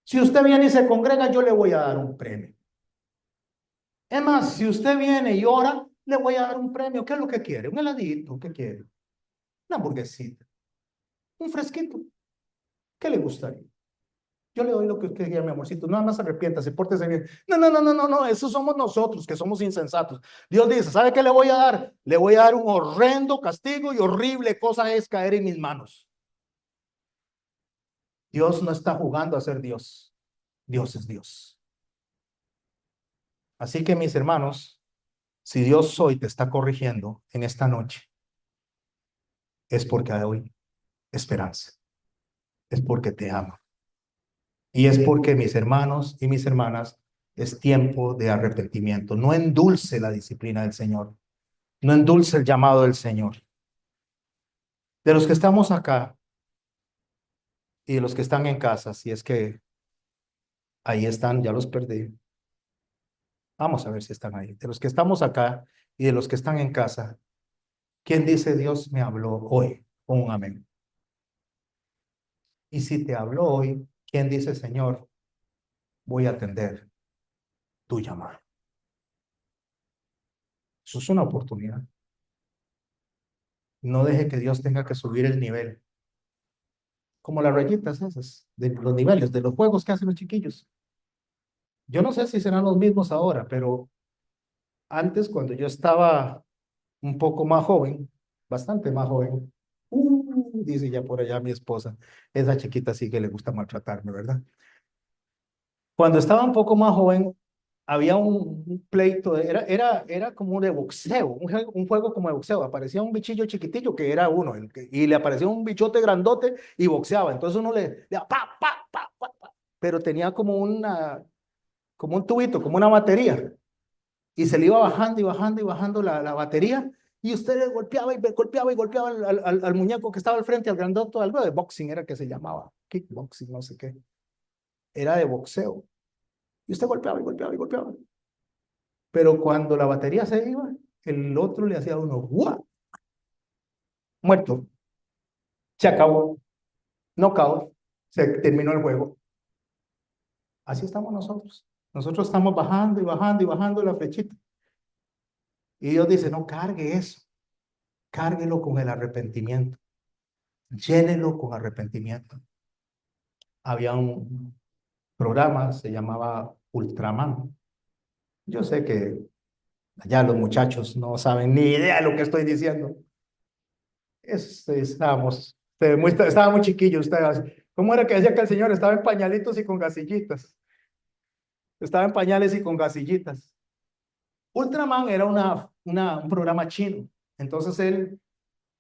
Si usted viene y se congrega, yo le voy a dar un premio. Es más, si usted viene y ora, le voy a dar un premio. ¿Qué es lo que quiere? ¿Un heladito? ¿Qué quiere? Una hamburguesita, un fresquito. ¿Qué le gustaría? Yo le doy lo que usted quiera, mi amorcito. Nada más arrepiéntase, pórtese bien. No, no, no, no, no, no. Eso somos nosotros que somos insensatos. Dios dice, ¿sabe qué le voy a dar? Le voy a dar un horrendo castigo y horrible cosa es caer en mis manos. Dios no está jugando a ser Dios. Dios es Dios. Así que mis hermanos, si Dios hoy te está corrigiendo en esta noche, es porque hay hoy esperanza. Es porque te ama. Y es porque, mis hermanos y mis hermanas, es tiempo de arrepentimiento. No endulce la disciplina del Señor. No endulce el llamado del Señor. De los que estamos acá y de los que están en casa, si es que ahí están, ya los perdí. Vamos a ver si están ahí. De los que estamos acá y de los que están en casa, ¿quién dice Dios me habló hoy? Con un amén. Y si te habló hoy, ¿quién dice Señor, voy a atender tu llamado? Eso es una oportunidad. No deje que Dios tenga que subir el nivel, como las rayitas esas, de los niveles, de los juegos que hacen los chiquillos. Yo no sé si serán los mismos ahora, pero antes, cuando yo estaba un poco más joven, bastante más joven, dice ya por allá mi esposa, esa chiquita sí que le gusta maltratarme, ¿verdad? Cuando estaba un poco más joven, había un pleito, era como de boxeo, un juego como de boxeo. Aparecía un bichillo chiquitillo que era uno, y le aparecía un bichote grandote y boxeaba. Entonces uno le daba pa, pero tenía como un tubito, como una batería, y se le iba bajando y bajando y bajando la batería, y usted le golpeaba y golpeaba y golpeaba al muñeco que estaba al frente, al grandote, algo de boxing era que se llamaba, kickboxing, no sé qué, era de boxeo. Y usted golpeaba y golpeaba y golpeaba. Pero cuando la batería se iba, el otro le hacía a uno, ¡guau! Muerto, se acabó, knockout, se terminó el juego. Así estamos nosotros. Nosotros estamos bajando y bajando y bajando la flechita. Y Dios dice, no cargue eso, cárguelo con el arrepentimiento, llénelo con arrepentimiento. Había un programa, se llamaba Ultraman. Yo sé que allá los muchachos no saben ni idea de lo que estoy diciendo. Estaba muy chiquillo usted. ¿Cómo era que decía que el señor estaba en pañalitos y con gasillitas? Estaba en pañales y con gasillitas. Ultraman era un programa chino. Entonces él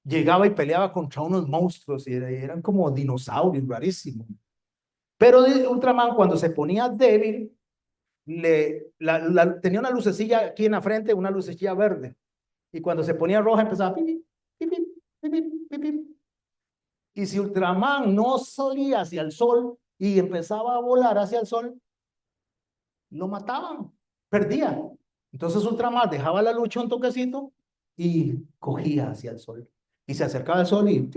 llegaba y peleaba contra unos monstruos y eran como dinosaurios, rarísimos. Pero Ultraman cuando se ponía débil, tenía una lucecilla aquí en la frente, una lucecilla verde. Y cuando se ponía roja empezaba pipi, pipi, pipi, pipi. Y si Ultraman no salía hacia el sol y empezaba a volar hacia el sol, lo mataban, perdía. Entonces Ultraman dejaba la lucha un toquecito y cogía hacia el sol. Y se acercaba al sol y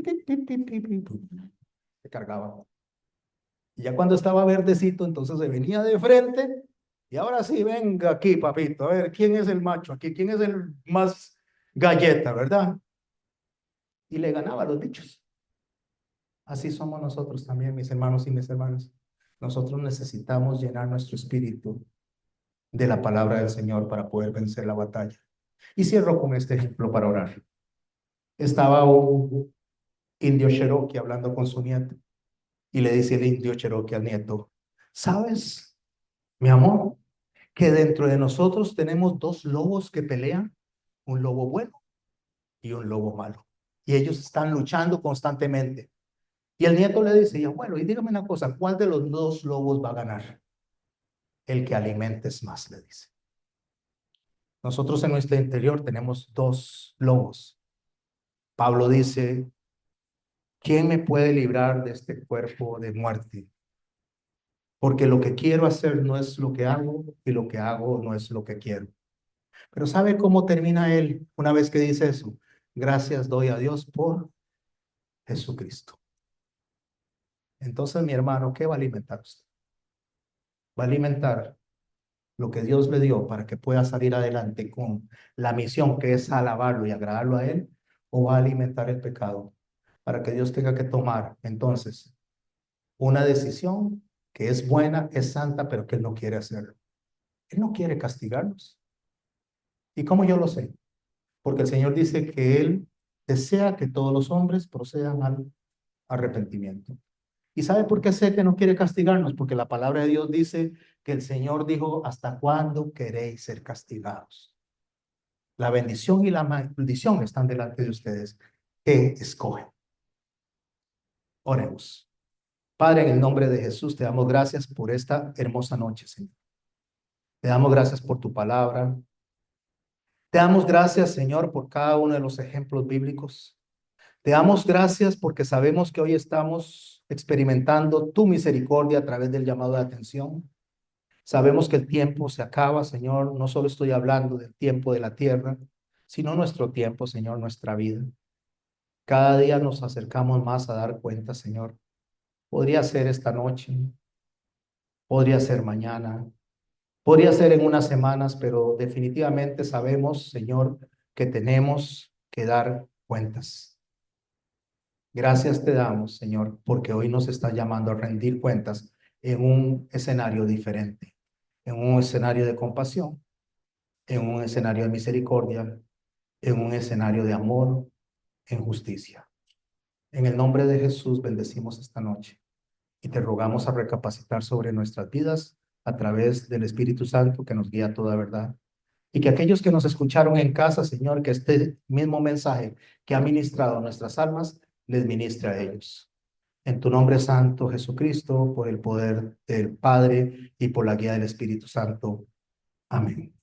se cargaba. Y ya cuando estaba verdecito, entonces se venía de frente y ahora sí, venga aquí, papito, a ver, ¿quién es el macho aquí? ¿Quién es el más galleta, verdad? Y le ganaba a los bichos. Así somos nosotros también, mis hermanos y mis hermanas. Nosotros necesitamos llenar nuestro espíritu de la palabra del Señor para poder vencer la batalla. Y cierro con este ejemplo para orar. Estaba un indio Cherokee hablando con su nieto y le dice el indio Cherokee al nieto, ¿sabes, mi amor, que dentro de nosotros tenemos dos lobos que pelean? Un lobo bueno y un lobo malo. Y ellos están luchando constantemente. Y el nieto le dice, bueno, y dígame una cosa, ¿cuál de los dos lobos va a ganar? El que alimentes más, le dice. Nosotros en nuestro interior tenemos dos lobos. Pablo dice, ¿quién me puede librar de este cuerpo de muerte? Porque lo que quiero hacer no es lo que hago y lo que hago no es lo que quiero. Pero ¿sabe cómo termina él una vez que dice eso? Gracias doy a Dios por Jesucristo. Entonces, mi hermano, ¿qué va a alimentar usted? Va a alimentar lo que Dios le dio para que pueda salir adelante con la misión que es alabarlo y agradarlo a Él, o va a alimentar el pecado para que Dios tenga que tomar entonces una decisión que es buena, es santa, pero que Él no quiere hacerlo. Él no quiere castigarnos. ¿Y cómo yo lo sé? Porque el Señor dice que Él desea que todos los hombres procedan al arrepentimiento. ¿Y sabe por qué sé que no quiere castigarnos? Porque la palabra de Dios dice que el Señor dijo, ¿hasta cuándo queréis ser castigados? La bendición y la maldición están delante de ustedes. ¿Qué escogen? Oremos. Padre, en el nombre de Jesús, te damos gracias por esta hermosa noche, Señor. Te damos gracias por tu palabra. Te damos gracias, Señor, por cada uno de los ejemplos bíblicos. Te damos gracias porque sabemos que hoy estamos experimentando tu misericordia a través del llamado de atención. Sabemos que el tiempo se acaba, Señor. No solo estoy hablando del tiempo de la tierra, sino nuestro tiempo, Señor, nuestra vida. Cada día nos acercamos más a dar cuenta, Señor. Podría ser esta noche, podría ser mañana, podría ser en unas semanas, pero definitivamente sabemos, Señor, que tenemos que dar cuentas. Gracias te damos, Señor, porque hoy nos está llamando a rendir cuentas en un escenario diferente, en un escenario de compasión, en un escenario de misericordia, en un escenario de amor, en justicia. En el nombre de Jesús bendecimos esta noche y te rogamos a recapacitar sobre nuestras vidas a través del Espíritu Santo que nos guía a toda verdad. Y que aquellos que nos escucharon en casa, Señor, que este mismo mensaje que ha ministrado a nuestras almas, les ministre a ellos. En tu nombre santo, Jesucristo, por el poder del Padre y por la guía del Espíritu Santo. Amén.